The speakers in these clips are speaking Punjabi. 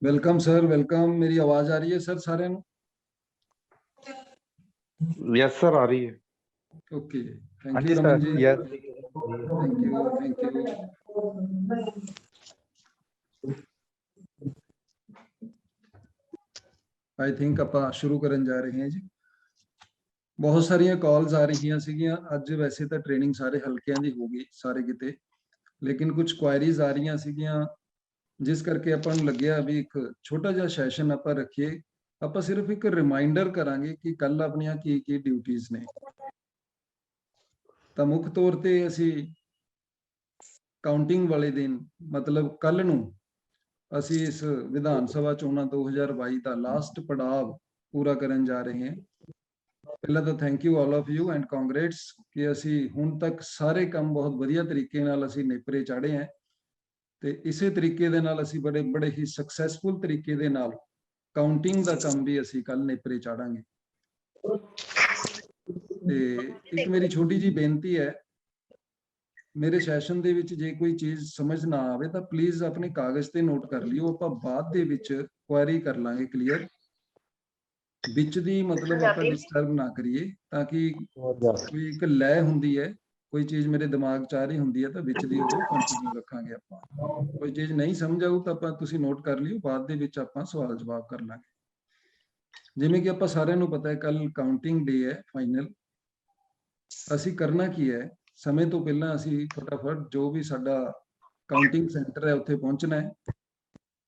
Welcome sir, welcome. मेरी आवाज आ रही है सर सारे ਨੂੰ? यस सर, आ रही है। ओके, हाँ थैंक जी यू रमन सर, जी। Yes. Thank you. I think ਆਪਾਂ ਸ਼ੁਰੂ ਕਰਨ ਜਾ ਰਹੇ ਹਾਂ ਜੀ। ਬਹੁਤ ਸਾਰੀਆਂ ਕਾਲਸ ਆ ਰਹੀਆਂ ਸੀਗੀਆਂ ਅੱਜ। ਵੈਸੇ ਤਾਂ ਟ੍ਰੇਨਿੰਗ ਸਾਰੇ ਹਲਕਿਆਂ ਦੀ ਹੋ ਗਈ ਸਾਰੇ ਕਿਤੇ, ਲੇਕਿਨ ਕੁਝ ਕੁਐਰੀਜ਼ ਆ ਰਹੀਆਂ ਸੀਗੀਆਂ ਜਿਸ ਕਰਕੇ ਆਪਾਂ ਨੂੰ ਲੱਗਿਆ ਵੀ ਇੱਕ ਛੋਟਾ ਜਿਹਾ ਸੈਸ਼ਨ ਆਪਾਂ ਰੱਖੀਏ। ਆਪਾਂ ਸਿਰਫ ਇੱਕ ਰਿਮਾਈਂਡਰ ਕਰਾਂਗੇ ਕਿ ਕੱਲ ਆਪਣੀਆਂ ਕੀ ਕੀ ਡਿਊਟੀਆਂ ਨੇ। ਤਾਂ ਮੁੱਖ ਤੌਰ ਤੇ ਅਸੀਂ ਕਾਊਂਟਿੰਗ ਵਾਲੇ ਦਿਨ ਮਤਲਬ ਕੱਲ ਨੂੰ ਅਸੀਂ ਇਸ ਵਿਧਾਨ ਸਭਾ ਚੋਣਾਂ 2022 ਦਾ ਲਾਸਟ ਪੜਾਅ ਪੂਰਾ ਕਰਨ ਜਾ ਰਹੇ ਹਾਂ। ਪਹਿਲਾਂ ਤਾਂ thank you all of you and congrats ਕਿ ਅਸੀਂ ਹੁਣ ਤੱਕ ਸਾਰੇ ਕੰਮ ਬਹੁਤ ਵਧੀਆ ਤਰੀਕੇ ਨਾਲ ਅਸੀਂ ਨੇਪਰੇ ਚਾੜੇ ਹਾਂ ਤੇ ਇਸੇ ਤਰੀਕੇ ਦੇ ਨਾਲ ਅਸੀਂ ਬੜੇ ਹੀ ਸਕਸੈਸਫੁਲ ਤਰੀਕੇ ਦੇ ਨਾਲ ਕਾਊਂਟਿੰਗ ਦਾ ਕੰਮ ਵੀ ਅਸੀਂ ਕੱਲ ਨੇਪਰੇ ਚਾੜਾਂਗੇ। ਤੇ ਇੱਕ ਮੇਰੀ ਛੋਟੀ ਜੀ ਬੇਨਤੀ ਹੈ, ਮੇਰੇ ਸੈਸ਼ਨ ਦੇ ਵਿੱਚ ਜੇ ਕੋਈ ਚੀਜ਼ ਸਮਝ ਨਾ ਆਵੇ ਤਾਂ ਪਲੀਜ਼ ਆਪਣੇ ਕਾਗਜ਼ ਤੇ ਨੋਟ ਕਰ ਲਿਓ। ਆਪਾਂ ਬਾਅਦ ਦੇ ਵਿੱਚ ਕੁਐਰੀ ਕਰ ਲਾਂਗੇ ਕਲੀਅਰ। ਵਿੱਚ ਦੀ ਮਤਲਬ ਆਪਾਂ ਡਿਸਟਰਬ ਨਾ ਕਰੀਏ ਤਾਂ ਕਿ ਕੋਈ ਇੱਕ ਲੈ ਹੁੰਦੀ ਹੈ, ਕੋਈ ਚੀਜ਼ ਮੇਰੇ ਦਿਮਾਗ 'ਚ ਆ ਰਹੀ ਹੁੰਦੀ ਹੈ ਤਾਂ ਵਿੱਚ ਦੀ ਉਹ ਕੰਟੀਨਿਊ ਰੱਖਾਂਗੇ। ਆਪਾਂ ਕੋਈ ਚੀਜ਼ ਨਹੀਂ ਸਮਝ ਆਊ ਤਾਂ ਆਪਾਂ ਤੁਸੀਂ ਨੋਟ ਕਰ ਲਿਓ, ਬਾਅਦ ਦੇ ਵਿੱਚ ਆਪਾਂ ਸਵਾਲ ਜਵਾਬ ਕਰ ਲਾਂਗੇ। ਜਿਵੇਂ ਕਿ ਆਪਾਂ ਸਾਰਿਆਂ ਨੂੰ ਪਤਾ ਹੈ ਕੱਲ ਕਾਊਂਟਿੰਗ ਡੇ ਹੈ ਫਾਈਨਲ। ਅਸੀਂ ਕਰਨਾ ਕੀ ਹੈ, ਸਮੇਂ ਤੋਂ ਪਹਿਲਾਂ ਅਸੀਂ ਫਟਾਫਟ ਜੋ ਵੀ ਸਾਡਾ ਕਾਊਂਟਿੰਗ ਸੈਂਟਰ ਹੈ ਉੱਥੇ ਪਹੁੰਚਣਾ ਹੈ।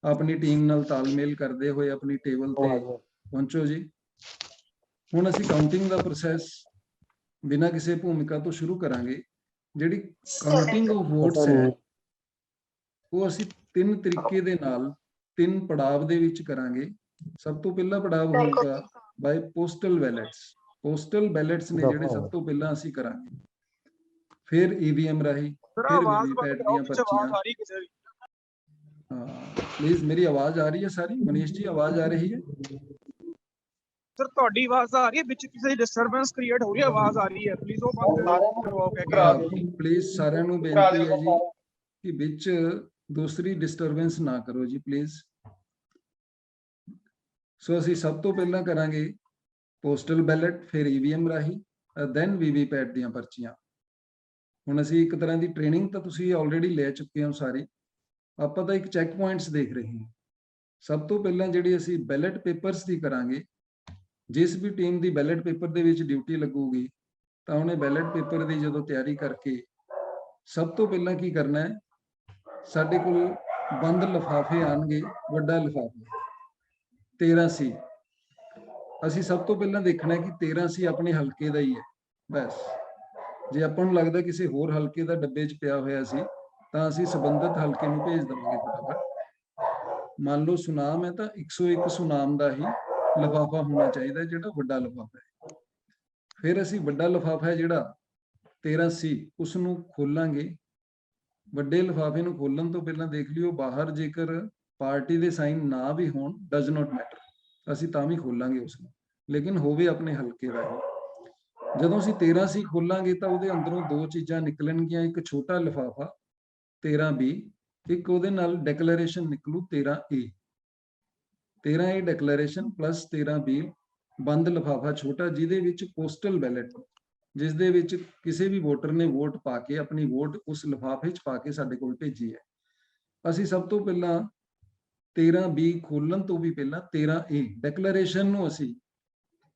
ਆਪਣੀ ਟੀਮ ਨਾਲ ਤਾਲਮੇਲ ਕਰਦੇ ਹੋਏ ਆਪਣੀ ਟੇਬਲ ਤੇ ਪਹੁੰਚੋ ਜੀ। ਹੁਣ ਅਸੀਂ ਕਾਊਂਟਿੰਗ ਦਾ ਪ੍ਰੋਸੈਸ ਬਿਨਾਂ ਕਿਸੇ ਭੂਮਿਕਾ ਤੋਂ ਸ਼ੁਰੂ ਕਰਾਂਗੇ। ਜਿਹੜੀ ਕਾਊਂਟਿੰਗ ਆਫ ਵੋਟਸ ਹੈ ਉਹ ਅਸੀਂ ਤਿੰਨ ਤਰੀਕੇ ਦੇ ਨਾਲ ਤਿੰਨ ਪੜਾਵ ਦੇ ਵਿੱਚ ਕਰਾਂਗੇ। ਸਭ ਤੋਂ ਪਹਿਲਾ ਪੜਾਵ ਹੋਊਗਾ ਬਾਈ ਪੋਸਟਲ ਬੈਲਟਸ। ਪੋਸਟਲ ਬੈਲਟਸ ਨੇ ਜਿਹੜੇ ਸਭ ਤੋਂ ਪਹਿਲਾਂ ਅਸੀਂ ਕਰਾਂਗੇ। ਫਿਰ ਈਵੀਐਮ ਰਾਹੀਂ, ਫਿਰ ਵੀਵੀਪੈਟ ਦੀਆਂ ਪਰਚੀਆਂ। प्लीज मेरी आवाज आ रही है सारी? मनीष जी आवाज आ रही है? सर ਤੁਹਾਡੀ ਆਵਾਜ਼ ਆ ਰਹੀ ਹੈ, ਵਿੱਚ ਕਿਸੇ ਡਿਸਟਰਬੈਂਸ ਕ੍ਰੀਏਟ ਹੋ ਰਹੀ ਹੈ, ਆਵਾਜ਼ ਆ ਰਹੀ ਹੈ, ਪਲੀਜ਼ ਉਹ ਬੰਦ ਕਰਵਾਓ ਕਹਿ ਕੇ। ਪਲੀਜ਼ ਸਾਰਿਆਂ ਨੂੰ ਬੇਨਤੀ ਹੈ ਜੀ ਕਿ ਵਿੱਚ ਦੂਸਰੀ ਡਿਸਟਰਬੈਂਸ ਨਾ ਕਰੋ ਜੀ ਪਲੀਜ਼। ਸੋ ਅਸੀਂ ਸਭ ਤੋਂ ਪਹਿਲਾਂ ਕਰਾਂਗੇ ਪੋਸਟਲ ਬੈਲਟ, ਫਿਰ ਈਵੀਐਮ ਰਾਹੀਂ, ਦੈਨ ਵੀਵੀਪੈਟ ਦੀਆਂ ਪਰਚੀਆਂ। ਹੁਣ ਅਸੀਂ ਇੱਕ ਤਰ੍ਹਾਂ ਦੀ ਟ੍ਰੇਨਿੰਗ ਤਾਂ ਤੁਸੀਂ ਆਲਰੇਡੀ ਲੈ ਚੁੱਕੇ ਹੋ ਸਾਰੀ। ਆਪਾਂ ਤਾਂ ਇੱਕ ਚੈੱਕ ਪੁਆਇੰਟਸ ਦੇਖ ਰਹੇ ਹਾਂ। ਸਭ ਤੋਂ ਪਹਿਲਾਂ ਜਿਹੜੀ ਅਸੀਂ ਬੈਲਟ ਪੇਪਰਸ ਦੀ ਕਰਾਂਗੇ, ਜਿਸ ਵੀ ਟੀਮ ਦੀ ਬੈਲਟ ਪੇਪਰ ਦੇ ਵਿੱਚ ਡਿਊਟੀ ਲੱਗੂਗੀ ਤਾਂ ਉਹਨੇ ਬੈਲਟ ਪੇਪਰ ਦੀ ਜਦੋਂ ਤਿਆਰੀ ਕਰਕੇ ਸਭ ਤੋਂ ਪਹਿਲਾਂ ਕੀ ਕਰਨਾ ਹੈ, ਸਾਡੇ ਕੋਲ ਬੰਦ ਲਿਫਾਫੇ ਆਣਗੇ। ਵੱਡਾ ਲਿਫਾਫਾ 13C। ਅਸੀਂ ਸਭ ਤੋਂ ਪਹਿਲਾਂ ਦੇਖਣਾ ਕਿ 13C ਆਪਣੇ ਹਲਕੇ ਦਾ ਹੀ ਹੈ ਬਸ। ਜੇ ਆਪਾਂ ਨੂੰ ਲੱਗਦਾ ਕਿਸੇ ਹੋਰ ਹਲਕੇ ਦਾ ਡੱਬੇ 'ਚ ਪਿਆ ਹੋਇਆ ਸੀ ਤਾਂ ਅਸੀਂ ਸੰਬੰਧਿਤ ਹਲਕੇ ਨੂੰ ਭੇਜ ਦੇਵਾਂਗੇ ਫਟਾਫਟ। ਮੰਨ ਲਓ ਸੁਨਾਮ ਹੈ ਤਾਂ 101 ਸੁਨਾਮ ਦਾ ਹੀ ਲਿਫਾਫਾ ਹੋਣਾ ਚਾਹੀਦਾ ਜਿਹੜਾ ਵੱਡਾ ਲਿਫਾਫਾ ਹੈ। ਫਿਰ ਅਸੀਂ ਵੱਡਾ ਲਿਫਾਫਾ ਹੈ ਜਿਹੜਾ 13C ਉਸ ਨੂੰ ਖੋਲਾਂਗੇ। ਵੱਡੇ ਲਿਫਾਫੇ ਨੂੰ ਖੋਲਣ ਤੋਂ ਪਹਿਲਾਂ ਦੇਖ ਲਿਓ ਬਾਹਰ ਜੇਕਰ ਪਾਰਟੀ ਦੇ ਸਾਈਨ ਨਾ ਵੀ ਹੋਣ, ਡਜ਼ ਨਾਟ ਮੈਟਰ, ਅਸੀਂ ਤਾਂ ਵੀ ਖੋਲਾਂਗੇ ਉਸ ਨੂੰ, ਲੇਕਿਨ ਹੋਵੇ ਆਪਣੇ ਹਲਕੇ ਦਾ ਹੀ। ਜਦੋਂ ਅਸੀਂ 13C ਖੋਲਾਂਗੇ ਤਾਂ ਉਹਦੇ ਅੰਦਰੋਂ ਦੋ ਚੀਜ਼ਾਂ ਨਿਕਲਣਗੀਆਂ। ਇੱਕ ਛੋਟਾ ਲਿਫਾਫਾ 13B, ਇੱਕ ਉਹਦੇ ਨਾਲ declaration ਨਿਕਲੂ 13A। 13A declaration plus 13B ਬੰਦ ਲਿਫਾਫਾ ਛੋਟਾ, ਜਿਹਦੇ ਵਿੱਚ ਪੋਸਟਲ ਬੈਲਟ, ਜਿਸ ਦੇ ਵਿੱਚ ਕਿਸੇ ਵੀ ਵੋਟਰ ਨੇ ਵੋਟ ਪਾ ਕੇ ਆਪਣੀ ਵੋਟ ਉਸ ਲਿਫਾਫੇ 'ਚ ਪਾ ਕੇ ਸਾਡੇ ਕੋਲ ਭੇਜੀ ਹੈ। ਅਸੀਂ ਸਭ ਤੋਂ ਪਹਿਲਾਂ 13B ਖੋਲਣ ਤੋਂ ਵੀ ਪਹਿਲਾਂ 13A ਡੈਕਲੇਰੇਸ਼ਨ ਨੂੰ ਅਸੀਂ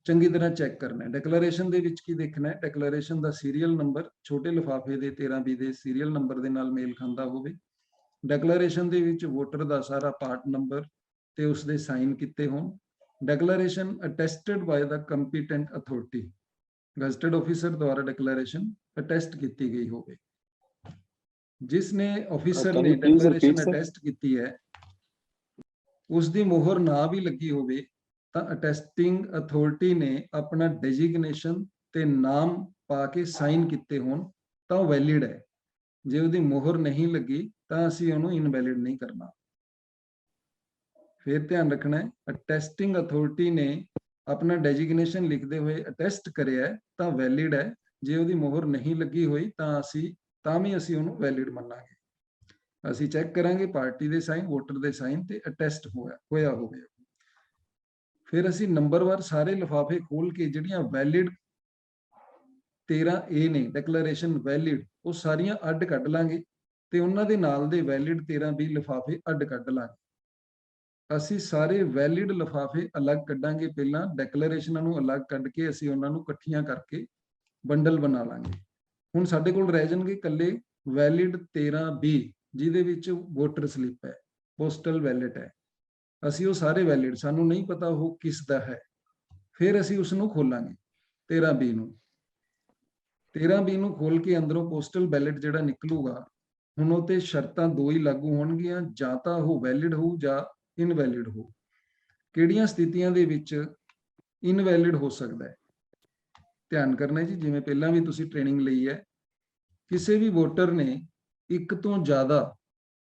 ਚੰਗੀ ਤਰ੍ਹਾਂ ਚੈੱਕ ਕਰਨਾ ਹੈ। ਡੈਕਲੇਰੇਸ਼ਨ ਦੇ ਵਿੱਚ ਕੀ ਦੇਖਣਾ ਹੈ, ਡੈਕਲੇਰੇਸ਼ਨ ਦਾ ਸੀਰੀਅਲ ਨੰਬਰ ਛੋਟੇ ਲਿਫਾਫੇ ਦੇ 13B ਦੇ ਸੀਰੀਅਲ ਨੰਬਰ ਦੇ ਨਾਲ ਮੇਲ ਖਾਂਦਾ ਹੋਵੇ। ਡੈਕਲੇਰੇਸ਼ਨ ਦੇ ਵਿੱਚ ਵੋਟਰ ਦਾ ਸਾਰਾ ਪਾਰਟ ਨੰਬਰ ਤੇ ਉਸਦੇ ਸਾਈਨ ਕੀਤੇ ਹੋਣ। ਡੈਕਲੇਰੇਸ਼ਨ ਅਟੈਸਟਡ ਬਾय ਦ ਕੰਪੀਟੈਂਟ ਅਥਾਰਟੀ, ਗਜ਼ਟਡ ਆਫੀਸਰ ਦੁਆਰਾ ਡੈਕਲੇਰੇਸ਼ਨ ਅਟੈਸਟ ਕੀਤੀ ਗਈ ਹੋਵੇ। ਜਿਸ ਨੇ ਆਫੀਸਰ ਨੇ ਡੈਕਲੇਰੇਸ਼ਨ ਅਟੈਸਟ ਕੀਤੀ ਹੈ ਉਸ ਦੀ ਮੋਹਰ ਨਾ ਵੀ ਲੱਗੀ ਹੋਵੇ ਤਾਂ ਅਟੈਸਟਿੰਗ ਅਥਾਰਟੀ ਨੇ ਆਪਣਾ ਡੈਜ਼ਿਗਨੇਸ਼ਨ ਤੇ ਨਾਮ ਪਾ ਕੇ ਸਾਈਨ ਕੀਤੇ ਹੋਣ ਤਾਂ ਉਹ ਵੈਲਿਡ ਹੈ। ਜੇ ਉਹਦੀ ਮੋਹਰ ਨਹੀਂ ਲੱਗੀ ਤਾਂ ਅਸੀਂ ਉਹਨੂੰ ਇਨਵੈਲਿਡ ਨਹੀਂ ਕਰਨਾ। ਫਿਰ ਧਿਆਨ ਰੱਖਣਾ ਹੈ, ਅਟੈਸਟਿੰਗ ਅਥਾਰਟੀ ਨੇ ਆਪਣਾ ਡੈਜ਼ਿਗਨੇਸ਼ਨ ਲਿਖਦੇ ਹੋਏ ਅਟੈਸਟ ਕਰਿਆ ਤਾਂ ਵੈਲਿਡ ਹੈ। ਜੇ ਉਹਦੀ ਮੋਹਰ ਨਹੀਂ ਲੱਗੀ ਹੋਈ ਤਾਂ ਵੀ ਅਸੀਂ ਉਹਨੂੰ ਵੈਲਿਡ ਮੰਨਾਂਗੇ। ਅਸੀਂ ਚੈੱਕ ਕਰਾਂਗੇ ਪਾਰਟੀ ਦੇ ਸਾਈਨ, ਵੋਟਰ ਦੇ ਸਾਈਨ ਤੇ ਅਟੈਸਟ ਹੋਇਆ ਹੋਵੇ। ਫਿਰ ਅਸੀਂ ਨੰਬਰਵਾਰ ਸਾਰੇ ਲਿਫਾਫੇ ਖੋਲ ਕੇ ਜਿਹੜੀਆਂ ਵੈਲਿਡ 13A ਨੇ ਡਿਕਲੇਰੇਸ਼ਨ ਵੈਲਿਡ, ਉਹ ਸਾਰੀਆਂ ਅੱਡ ਕੱਢ ਲਾਂਗੇ ਤੇ ਉਹਨਾਂ ਦੇ ਨਾਲ ਦੇ ਵੈਲਿਡ 13B ਲਿਫਾਫੇ ਅੱਡ ਕੱਢ ਲਾਂਗੇ। ਅਸੀਂ ਸਾਰੇ ਵੈਲਿਡ ਲਿਫਾਫੇ ਅਲੱਗ ਕੱਢਾਂਗੇ, ਪਹਿਲਾਂ ਡਿਕਲੇਰੇਸ਼ਨਾਂ ਨੂੰ ਅਲੱਗ ਕੱਢ ਕੇ ਅਸੀਂ ਉਹਨਾਂ ਨੂੰ ਇਕੱਠੀਆਂ ਕਰਕੇ ਬੰਡਲ ਬਣਾ ਲਾਂਗੇ। ਹੁਣ ਸਾਡੇ ਕੋਲ ਰਹਿ ਜਾਣਗੇ ਇਕੱਲੇ ਵੈਲਿਡ 13B, ਜਿਹਦੇ ਵਿੱਚ ਵੋਟਰ ਸਲਿੱਪ ਹੈ, ਪੋਸਟਲ ਬੈਲਟ ਹੈ। ਅਸੀਂ ਉਹ ਸਾਰੇ ਵੈਲਿਡ, ਸਾਨੂੰ ਨਹੀਂ ਪਤਾ ਉਹ ਕਿਸ ਦਾ ਹੈ। ਫਿਰ ਅਸੀਂ ਉਸ ਨੂੰ ਖੋਲਾਂਗੇ 13B ਨੂੰ। 13B ਨੂੰ ਖੋਲ ਕੇ ਅੰਦਰੋਂ ਪੋਸਟਲ ਬੈਲਟ ਜਿਹੜਾ ਨਿਕਲੂਗਾ, ਹੁਣ ਉਹ ਤੇ ਸ਼ਰਤਾਂ ਦੋ ਹੀ ਲਾਗੂ ਹੋਣਗੀਆਂ, ਜਾਂ ਤਾਂ ਉਹ ਵੈਲਿਡ ਹੋਊ ਜਾਂ ਇਨਵੈਲਿਡ ਹੋ। ਕਿਹੜੀਆਂ ਸਥਿਤੀਆਂ ਦੇ ਵਿੱਚ ਇਨਵੈਲਿਡ ਹੋ ਸਕਦਾ ਹੈ, ਧਿਆਨ ਕਰਨਾ ਜੀ। ਜਿਵੇਂ ਪਹਿਲਾਂ ਵੀ ਤੁਸੀਂ ਟ੍ਰੇਨਿੰਗ ਲਈ ਹੈ, ਕਿਸੇ ਵੀ ਵੋਟਰ ਨੇ ਇੱਕ ਤੋਂ ਜ਼ਿਆਦਾ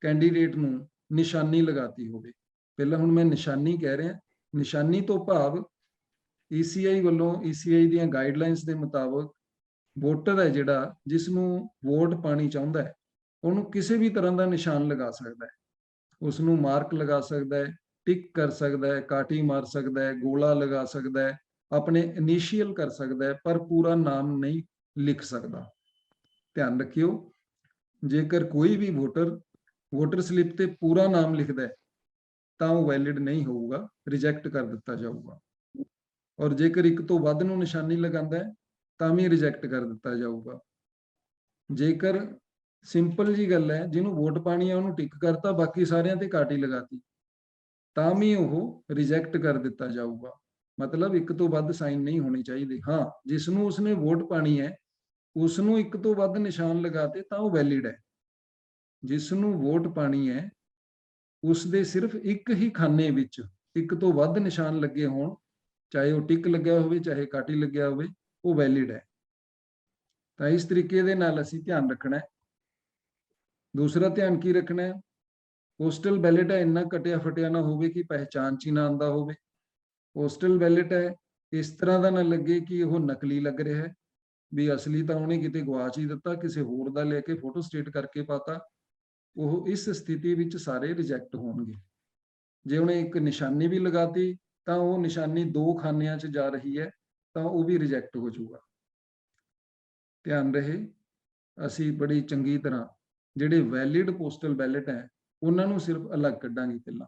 ਕੈਂਡੀਡੇਟ ਨੂੰ ਨਿਸ਼ਾਨੀ ਲਗਾਤੀ ਹੋਵੇ। ਪਹਿਲਾਂ ਹੁਣ ਮੈਂ ਨਿਸ਼ਾਨੀ ਕਹਿ ਰਿਹਾ, ਨਿਸ਼ਾਨੀ ਤੋਂ ਭਾਵ ECI ਵੱਲੋਂ, ECI ਦੀਆਂ ਗਾਈਡਲਾਈਨਸ ਦੇ ਮੁਤਾਬਕ ਵੋਟਰ ਹੈ ਜਿਹੜਾ, ਜਿਸ ਨੂੰ ਵੋਟ ਪਾਣੀ ਚਾਹੁੰਦਾ ਹੈ, ਉਹਨੂੰ ਕਿਸੇ ਵੀ ਤਰ੍ਹਾਂ ਦਾ ਨਿਸ਼ਾਨ ਲਗਾ ਸਕਦਾ ਹੈ। ਉਸ ਨੂੰ ਮਾਰਕ ਲਗਾ ਸਕਦਾ ਹੈ, ਟਿਕ ਕਰ ਸਕਦਾ ਹੈ, ਕਾਟੀ ਮਾਰ ਸਕਦਾ ਹੈ, ਗੋਲਾ ਲਗਾ ਸਕਦਾ ਹੈ, ਆਪਣੇ ਇਨੀਸ਼ੀਅਲ ਕਰ ਸਕਦਾ ਹੈ, ਪਰ ਪੂਰਾ ਨਾਮ ਨਹੀਂ ਲਿਖ ਸਕਦਾ। ਧਿਆਨ ਰੱਖਿਓ, ਜੇਕਰ ਕੋਈ ਵੀ ਵੋਟਰ ਸਲਿੱਪ ਤੇ ਪੂਰਾ ਨਾਮ ਲਿਖਦਾ ਹੈ ਤਾਂ ਉਹ ਵੈਲਿਡ ਨਹੀਂ ਹੋਊਗਾ, ਰਿਜੈਕਟ ਕਰ ਦਿੱਤਾ ਜਾਊਗਾ। ਔਰ ਜੇਕਰ ਇੱਕ ਤੋਂ ਵੱਧ ਨੂੰ ਨਿਸ਼ਾਨੀ ਲਗਾਉਂਦਾ ਹੈ ਤਾਂ ਵੀ ਰਿਜੈਕਟ ਕਰ ਦਿੱਤਾ ਜਾਊਗਾ। ਜੇਕਰ ਸਿੰਪਲ ਜੀ ਗੱਲ ਹੈ, ਜਿਹਨੂੰ ਵੋਟ ਪਾਣੀ ਹੈ ਉਹਨੂੰ ਟਿਕ ਕਰਤਾ, ਬਾਕੀ ਸਾਰਿਆਂ ਤੇ ਕਾਟੀ ਲਗਾਤੀ, ਤਾਂ ਵੀ ਉਹ ਰਿਜੈਕਟ ਕਰ ਦਿੱਤਾ ਜਾਊਗਾ। ਮਤਲਬ ਇੱਕ ਤੋਂ ਵੱਧ ਸਾਈਨ ਨਹੀਂ ਹੋਣੇ ਚਾਹੀਦੇ। ਹਾਂ, ਜਿਸ ਨੂੰ ਉਸਨੇ ਵੋਟ ਪਾਣੀ ਹੈ ਉਸ ਨੂੰ ਇੱਕ ਤੋਂ ਵੱਧ ਨਿਸ਼ਾਨ ਲਗਾਤੇ ਤਾਂ ਉਹ ਵੈਲਿਡ ਹੈ। ਜਿਸ ਨੂੰ ਵੋਟ ਪਾਣੀ ਹੈ ਉਸ ਦੇ ਸਿਰਫ ਇੱਕ ਹੀ ਖਾਨੇ ਵਿੱਚ ਇੱਕ ਤੋਂ ਵੱਧ ਨਿਸ਼ਾਨ ਲੱਗੇ ਹੋਣ, ਚਾਹੇ ਉਹ ਟਿਕ ਲੱਗਿਆ ਹੋਵੇ ਚਾਹੇ ਕਾਟੀ ਲੱਗਿਆ ਹੋਵੇ, ਉਹ ਵੈਲਿਡ ਹੈ। ਤਾਂ ਇਸ ਤਰੀਕੇ ਦੇ ਨਾਲ ਅਸੀਂ ਧਿਆਨ ਰੱਖਣਾ ਹੈ। ਦੂਸਰਾ ਧਿਆਨ ਕੀ ਰੱਖਣਾ ਹੈ, ਪੋਸਟਲ ਬੈਲਟ ਹੈ ਇੰਨਾ ਕਟਿਆ ਫਟਿਆ ਨਾ ਹੋਵੇ ਕਿ ਪਹਿਚਾਣ 'ਚ ਹੀ ਨਾ ਆਉਂਦਾ ਹੋਵੇ। ਪੋਸਟਲ ਬੈਲਟ ਹੈ ਇਸ ਤਰ੍ਹਾਂ ਦਾ ਨਾ ਲੱਗੇ ਕਿ ਉਹ ਨਕਲੀ ਲੱਗ ਰਿਹਾ ਹੈ, ਵੀ ਅਸਲੀ ਤਾਂ ਉਹਨੇ ਕਿਤੇ ਗਵਾਚ ਹੀ ਦਿੱਤਾ, ਕਿਸੇ ਹੋਰ ਦਾ ਲੈ ਕੇ ਫੋਟੋ ਸਟੇਟ ਕਰਕੇ ਪਾਤਾ। ਉਹ ਇਸ ਸਥਿਤੀ ਵਿੱਚ ਸਾਰੇ ਰਿਜੈਕਟ ਹੋਣਗੇ। ਜੇ ਉਹਨੇ ਇੱਕ ਨਿਸ਼ਾਨੀ ਵੀ ਲਗਾਤੀ ਤਾਂ ਉਹ ਨਿਸ਼ਾਨੀ ਦੋ ਖਾਨਿਆਂ 'ਚ ਜਾ ਰਹੀ ਹੈ ਤਾਂ ਉਹ ਵੀ ਰਿਜੈਕਟ ਹੋ ਜਾਊਗਾ। ਧਿਆਨ ਰਹੇ, ਅਸੀਂ ਬੜੀ ਚੰਗੀ ਤਰ੍ਹਾਂ ਜਿਹੜੇ ਵੈਲਿਡ ਪੋਸਟਲ ਬੈਲਟ ਹੈ ਉਹਨਾਂ ਨੂੰ ਸਿਰਫ ਅਲੱਗ ਕੱਢਾਂਗੇ ਪਹਿਲਾਂ,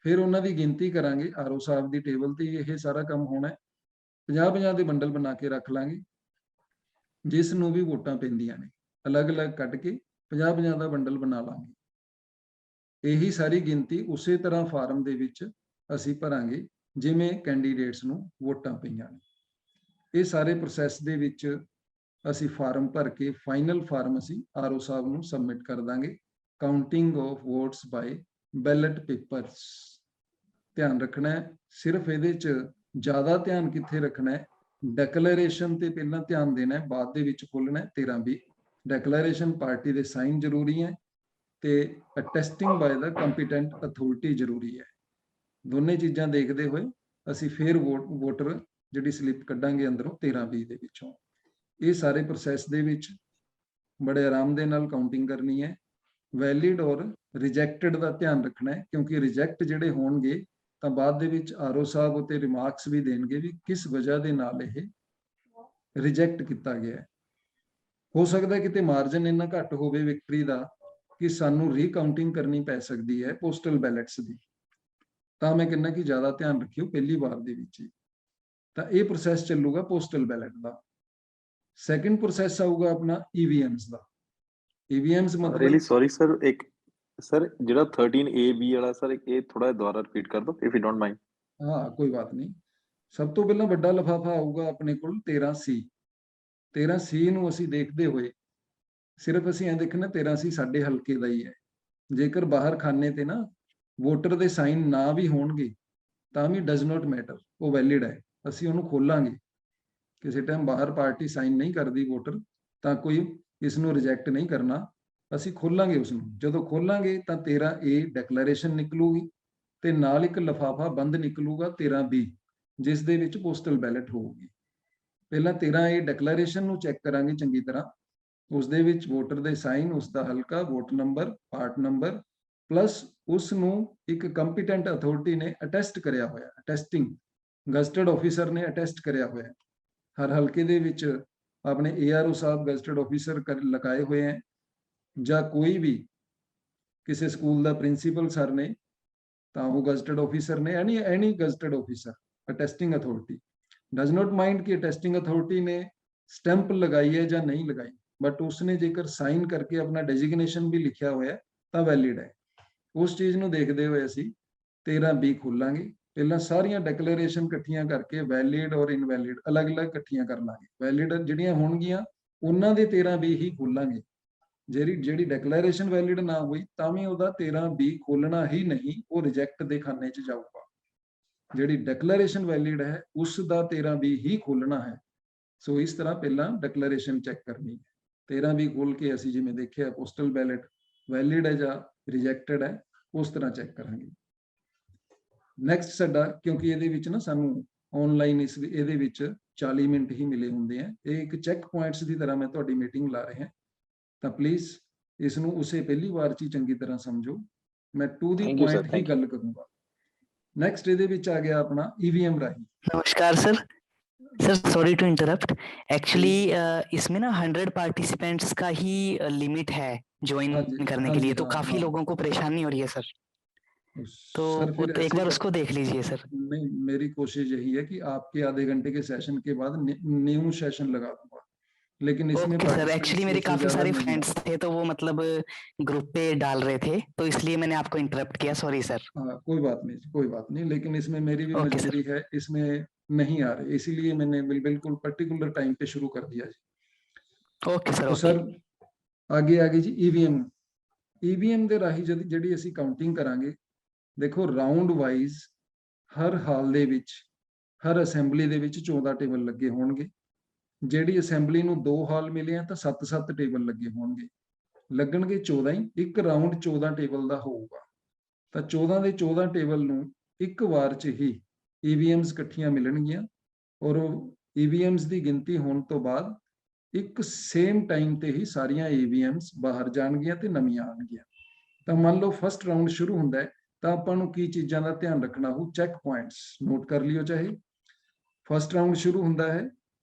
ਫਿਰ ਉਹਨਾਂ ਦੀ ਗਿਣਤੀ ਕਰਾਂਗੇ। RO ਸਾਹਿਬ ਦੀ ਟੇਬਲ ਤੇ ਇਹ ਸਾਰਾ ਕੰਮ ਹੋਣਾ ਹੈ। 50-50 ਦੇ ਬੰਡਲ ਬਣਾ ਕੇ ਰੱਖ ਲਾਂਗੇ, ਜਿਸ ਨੂੰ ਵੀ ਵੋਟਾਂ ਪੈਂਦੀਆਂ ਨੇ ਅਲੱਗ-ਅਲੱਗ ਕੱਢ ਕੇ 50-50 ਦਾ ਬੰਡਲ ਬਣਾ ਲਾਂਗੇ। ਇਹੀ ਸਾਰੀ ਗਿਣਤੀ ਉਸੇ ਤਰ੍ਹਾਂ ਫਾਰਮ ਦੇ ਵਿੱਚ ਅਸੀਂ ਭਰਾਂਗੇ ਜਿਵੇਂ ਕੈਂਡੀਡੇਟਸ ਨੂੰ ਵੋਟਾਂ ਪਈਆਂ ਨੇ। ਇਹ ਸਾਰੇ ਪ੍ਰੋਸੈਸ ਦੇ ਵਿੱਚ ਅਸੀਂ ਫਾਰਮ ਭਰ ਕੇ ਫਾਈਨਲ ਫਾਰਮ ਅਸੀਂ RO ਸਾਹਿਬ ਨੂੰ ਸਬਮਿਟ ਕਰ ਦਾਂਗੇ। Counting of votes by ballot papers. ਧਿਆਨ ਰੱਖਣਾ ਹੈ, ਸਿਰਫ ਇਹਦੇ 'ਚ ਜ਼ਿਆਦਾ ਧਿਆਨ ਕਿੱਥੇ ਰੱਖਣਾ ਹੈ, ਡਿਕਲੇਰੇਸ਼ਨ ਤੇ ਪਹਿਲਾਂ ਧਿਆਨ ਦੇਣਾ ਹੈ, ਬਾਅਦ ਦੇ ਵਿੱਚ ਖੋਲਣਾ ਹੈ 13B। ਡਿਕਲੇਰੇਸ਼ਨ ਪਾਰਟੀ ਦੇ ਸਾਈਨ ਜ਼ਰੂਰੀ ਹੈ ਤੇ ਅਟੈਸਟਿੰਗ ਬਾਏ ਦਾ ਕੰਪੀਟੈਂਟ ਅਥਾਰਟੀ ਜ਼ਰੂਰੀ ਹੈ। ਦੋਨੇ ਚੀਜ਼ਾਂ ਦੇਖਦੇ ਹੋਏ ਅਸੀਂ ਫਿਰ ਵੋਟਰ ਜਿਹੜੀ ਸਲਿੱਪ ਕੱਢਾਂਗੇ ਅੰਦਰੋਂ 13B ਦੇ ਵਿੱਚੋਂ। ਇਹ ਸਾਰੇ ਪ੍ਰੋਸੈਸ ਦੇ ਵਿੱਚ ਬੜੇ ਆਰਾਮ ਦੇ ਨਾਲ ਕਾਊਂਟਿੰਗ ਕਰਨੀ ਹੈ। ਵੈਲਿਡ ਔਰ ਰਿਜੈਕਟਡ ਦਾ ਧਿਆਨ ਰੱਖਣਾ ਹੈ, ਕਿਉਂਕਿ ਰਿਜੈਕਟ ਜਿਹੜੇ ਹੋਣਗੇ ਤਾਂ ਬਾਅਦ ਦੇ ਵਿੱਚ RO ਸਾਹਿਬ ਉਤੇ ਰਿਮਾਰਕਸ ਵੀ ਦੇਣਗੇ ਵੀ ਕਿਸ ਵਜ੍ਹਾ ਦੇ ਨਾਲ ਇਹ ਰਿਜੈਕਟ ਕੀਤਾ ਗਿਆ ਹੈ। ਹੋ ਸਕਦਾ ਕਿਤੇ ਮਾਰਜਨ ਇੰਨਾ ਘੱਟ ਹੋਵੇ ਵਿਕਟਰੀ ਦਾ ਕਿ ਸਾਨੂੰ ਰੀਕਾਊਂਟਿੰਗ ਕਰਨੀ ਪੈ ਸਕਦੀ ਹੈ ਪੋਸਟਲ ਬੈਲਟਸ ਦੀ। ਤਾਂ ਮੈਂ ਕਹਿੰਦਾ ਕਿ ਜ਼ਿਆਦਾ ਧਿਆਨ ਰੱਖਿਓ ਪਹਿਲੀ ਵਾਰ ਦੇ ਵਿੱਚ ਹੀ। ਤਾਂ ਇਹ ਪ੍ਰੋਸੈਸ ਚੱਲੂਗਾ ਪੋਸਟਲ ਬੈਲਟ ਦਾ। ਸੈਕੰਡ ਪ੍ਰੋਸੈਸ ਆਊਗਾ ਆਪਣਾ EVMs ਦਾ। EVMs ਮਤਲਬ Really sorry sir, ਇੱਕ ਸਰ ਜਿਹੜਾ 13AB ਵਾਲਾ ਸਰ ਇਹ ਥੋੜਾ ਦੁਬਾਰਾ ਰਿਪੀਟ ਕਰ ਦਿਓ if you don't mind। ਹਾਂ ਕੋਈ ਬਾਤ ਨਹੀਂ। ਸਭ ਤੋਂ ਪਹਿਲਾਂ ਵੱਡਾ ਲਿਫਾਫਾ ਆਊਗਾ ਆਪਣੇ ਕੋਲ 13C। 13C ਨੂੰ ਅਸੀਂ ਦੇਖਦੇ ਹੋਏ ਸਿਰਫ ਅਸੀਂ ਇਹ ਦੇਖਣਾ 13C ਸਾਡੇ ਹਲਕੇ ਦਾ ਹੀ ਹੈ। ਜੇਕਰ ਬਾਹਰ ਖਾਨੇ ਤੇ ਨਾ ਵੋਟਰ ਦੇ ਸਾਈਨ ਨਾ ਵੀ ਹੋਣਗੇ ਤਾਂ ਵੀ ਡਜ਼ ਨਾਟ ਮੈਟਰ, ਉਹ ਵੈਲਿਡ ਹੈ। ਅਸੀਂ ਉਹਨੂੰ ਖੋਲਾਂਗੇ। ਕਿਸੇ ਟਾਈਮ ਬਾਹਰ ਪਾਰਟੀ ਸਾਈਨ ਨਹੀਂ ਕਰਦੀ ਵੋਟਰ ਤਾਂ ਕੋਈ ਇਸ ਨੂੰ ਰਿਜੈਕਟ ਨਹੀਂ ਕਰਨਾ, ਅਸੀਂ ਖੋਲਾਂਗੇ ਉਸ ਨੂੰ। ਜਦੋਂ ਖੋਲਾਂਗੇ ਤਾਂ 13A ਡਿਕਲੇਰੇਸ਼ਨ ਨਿਕਲੂਗੀ ਤੇ ਨਾਲ ਇੱਕ ਲਿਫਾਫਾ ਬੰਦ ਨਿਕਲੂਗਾ 13B, ਜਿਸ ਦੇ ਵਿੱਚ ਪੋਸਟਲ ਬੈਲਟ ਹੋਊਗੀ। ਪਹਿਲਾਂ 13A ਡਿਕਲੇਰੇਸ਼ਨ ਨੂੰ ਚੈੱਕ ਕਰਾਂਗੇ ਚੰਗੀ ਤਰ੍ਹਾਂ ਉਸ ਦੇ ਵਿੱਚ ਵੋਟਰ ਦੇ ਸਾਈਨ, ਉਸ ਦਾ ਹਲਕਾ, vote number, part number, plus ਉਸ ਨੂੰ ਇੱਕ ਕੰਪੀਟੈਂਟ ਅਥਾਰਟੀ ਨੇ ਅਟੈਸਟ ਕਰਿਆ ਹੋਇਆ, ਅਟੈਸਟਿੰਗ ਗਜ਼ਟਡ ਆਫੀਸਰ ਨੇ ਅਟੈਸਟ ਕਰਿਆ ਹੋਇਆ। ਹਰ ਹਲਕੇ ਦੇ ਵਿੱਚ ਆਪਣੇ ARO ਸਾਹਿਬ ਗਜ਼ਟਡ ਆਫੀਸਰ ਲਗਾਏ ਹੋਏ ਹੈ, ਜਾਂ ਕੋਈ ਵੀ ਕਿਸੇ ਸਕੂਲ ਦਾ ਪ੍ਰਿੰਸੀਪਲ ਸਰ ਨੇ ਤਾਂ ਉਹ ਗਜ਼ਟਡ ਆਫੀਸਰ ਨੇ, any gazetted officer attesting authority does not mind ਕਿ ਅਟੈਸਟਿੰਗ ਅਥਾਰਟੀ ਨੇ ਸਟੈਂਪ ਲਗਾਈ ਹੈ ਜਾਂ ਨਹੀਂ ਲਗਾਈ, ਬਟ ਉਸਨੇ ਜੇਕਰ ਸਾਈਨ ਕਰਕੇ ਆਪਣਾ ਡੈਜ਼ਿਗਨੇਸ਼ਨ ਵੀ ਲਿਖਿਆ ਹੋਇਆ ਤਾਂ ਵੈਲਿਡ ਹੈ। ਉਸ ਚੀਜ਼ ਨੂੰ ਦੇਖਦੇ ਹੋਏ ਅਸੀਂ 13B ਖੋਲਾਂਗੇ। ਪਹਿਲਾਂ ਸਾਰੀਆਂ ਡੈਕਲੇਰੇਸ਼ਨ ਇਕੱਠੀਆਂ ਕਰਕੇ ਵੈਲਿਡ ਔਰ ਇਨਵੈਲਿਡ ਅਲੱਗ-ਅਲੱਗ ਇਕੱਠੀਆਂ ਕਰ ਲਾਂਗੇ। ਵੈਲਿਡ ਜਿਹੜੀਆਂ ਹੋਣਗੀਆਂ ਉਹਨਾਂ ਦੇ 13B ਹੀ ਖੋਲਾਂਗੇ। ਜਿਹੜੀ ਡੈਕਲੇਰੇਸ਼ਨ ਵੈਲਿਡ ਨਾ ਹੋਈ ਤਾਂ ਵੀ ਉਹਦਾ 13B ਖੋਲਣਾ ਹੀ ਨਹੀਂ, ਉਹ ਰਿਜੈਕਟ ਦੇ ਖਾਨੇ 'ਚ ਜਾਊਗਾ। ਜਿਹੜੀ ਡੈਕਲੇਰੇਸ਼ਨ ਵੈਲਿਡ ਹੈ ਉਸ ਦਾ 13B ਹੀ ਖੋਲਣਾ ਹੈ। ਸੋ ਇਸ ਤਰ੍ਹਾਂ ਪਹਿਲਾਂ ਡੈਕਲੇਰੇਸ਼ਨ ਚੈੱਕ ਕਰਨੀ ਹੈ। 13B ਖੋਲ ਕੇ ਅਸੀਂ ਜਿਵੇਂ ਦੇਖਿਆ ਪੋਸਟਲ ਬੈਲਟ ਵੈਲਿਡ ਹੈ ਜਾਂ ਰਿਜੈਕਟਡ ਹੈ, ਉਸ ਤਰ੍ਹਾਂ ਚੈੱਕ ਕਰਾਂਗੇ। ਨੈਕਸਟ ਸਾਡਾ, ਕਿਉਂਕਿ ਇਹਦੇ ਵਿੱਚ ਨਾ ਸਾਨੂੰ ਆਨਲਾਈਨ ਇਹਦੇ ਵਿੱਚ 40 ਮਿੰਟ ਹੀ ਮਿਲੇ ਹੁੰਦੇ ਆ, ਇਹ ਇੱਕ ਚੈੱਕ ਪੁਆਇੰਟਸ ਦੀ ਤਰ੍ਹਾਂ ਮੈਂ ਤੁਹਾਡੀ ਮੀਟਿੰਗ ਲਾ ਰਿਹਾ, ਤਾਂ ਪਲੀਜ਼ ਇਸ ਨੂੰ ਉਸੇ ਪਹਿਲੀ ਵਾਰ 'ਚ ਹੀ ਚੰਗੀ ਤਰ੍ਹਾਂ ਸਮਝੋ। ਮੈਂ ਟੂ ਦੀ ਪੁਆਇੰਟ ਹੀ ਗੱਲ ਕਰੂੰਗਾ। ਨੈਕਸਟ ਇਹਦੇ ਵਿੱਚ ਆ ਗਿਆ ਆਪਣਾ EVM ਰਾਹੀਂ। नमस्कार sir. Sorry to interrupt, actually इसमें ना 100 पार्टिसिपेंट्स का ही लिमिट है ज्वाइन करने के लिए, तो काफी लोगों को परेशानी हो रही है सर, तो एक बार उसको देख लीजिए सर। नहीं, मेरी कोशिश यही है कि आपके आधे घंटे के सेशन के बाद न्यू सेशन लगा दूंगा, लेकिन इसमें सर एक्चुअली मेरे काफी सारे फ्रेंड्स थे, तो वो मतलब ग्रुप पे डाल रहे थे, तो इसलिए मैंने आपको इंटरप्ट किया, सॉरी सर। कोई बात नहीं, लेकिन इसमें मेरी भी मजबूरी है, इसमें नहीं आ रही, इसीलिए मैंने बिल्कुल पर्टिकुलर टाइम पे शुरू कर दिया जी। Okay sir. तो सर आगे जी EVM ਦੇ ਰਾਹੀਂ ਜਿਹੜੀ ਅਸੀਂ ਕਾਊਂਟਿੰਗ ਕਰਾਂਗੇ, ਦੇਖੋ ਰਾਉਂਡ ਵਾਈਜ਼ ਹਰ ਹਾਲ ਦੇ ਵਿੱਚ, ਹਰ ਅਸੈਂਬਲੀ ਦੇ ਵਿੱਚ 14 ਟੇਬਲ ਲੱਗੇ ਹੋਣਗੇ। ਜਿਹੜੀ ਅਸੈਂਬਲੀ ਨੂੰ 2 ਹਾਲ ਮਿਲੇ ਆ ਤਾਂ 7-7 ਟੇਬਲ ਲੱਗੇ ਹੋਣਗੇ, ਲੱਗਣਗੇ 14 ਹੀ, ਇੱਕ ਰਾਉਂਡ 14 ਟੇਬਲ ਦਾ ਹੋਊਗਾ। ਤਾਂ 14 ਦੇ 14 ਟੇਬਲ ਨੂੰ ਇੱਕ ਵਾਰ 'ਚ ਹੀ EVMs ਇਕੱਠੀਆਂ ਮਿਲਣਗੀਆਂ, ਔਰ EVMs ਦੀ ਗਿਣਤੀ ਹੋਣ ਤੋਂ ਬਾਅਦ ਇੱਕ ਸੇਮ ਟਾਈਮ ਤੇ ਹੀ ਸਾਰੀਆਂ EVMs ਬਾਹਰ ਜਾਣਗੀਆਂ ਤੇ ਨਵੀਆਂ ਆਉਣਗੀਆਂ। ਤਾਂ ਮੰਨ ਲਓ ਫਸਟ ਰਾਉਂਡ ਸ਼ੁਰੂ ਹੁੰਦਾ ਹੈ, ਤਾਂ ਆਪਾਂ ਨੂੰ ਕੀ ਚੀਜ਼ਾਂ ਦਾ ਧਿਆਨ ਰੱਖਣਾ ਹੋ, ਚੈੱਕ ਪੁਆਇੰਟਸ ਨੋਟ ਕਰ ਲਿਓ। ਚਾਹੇ ਫਸਟ ਰਾਉਂਡ ਸ਼ੁਰੂ ਹੁੰਦਾ ਹੈ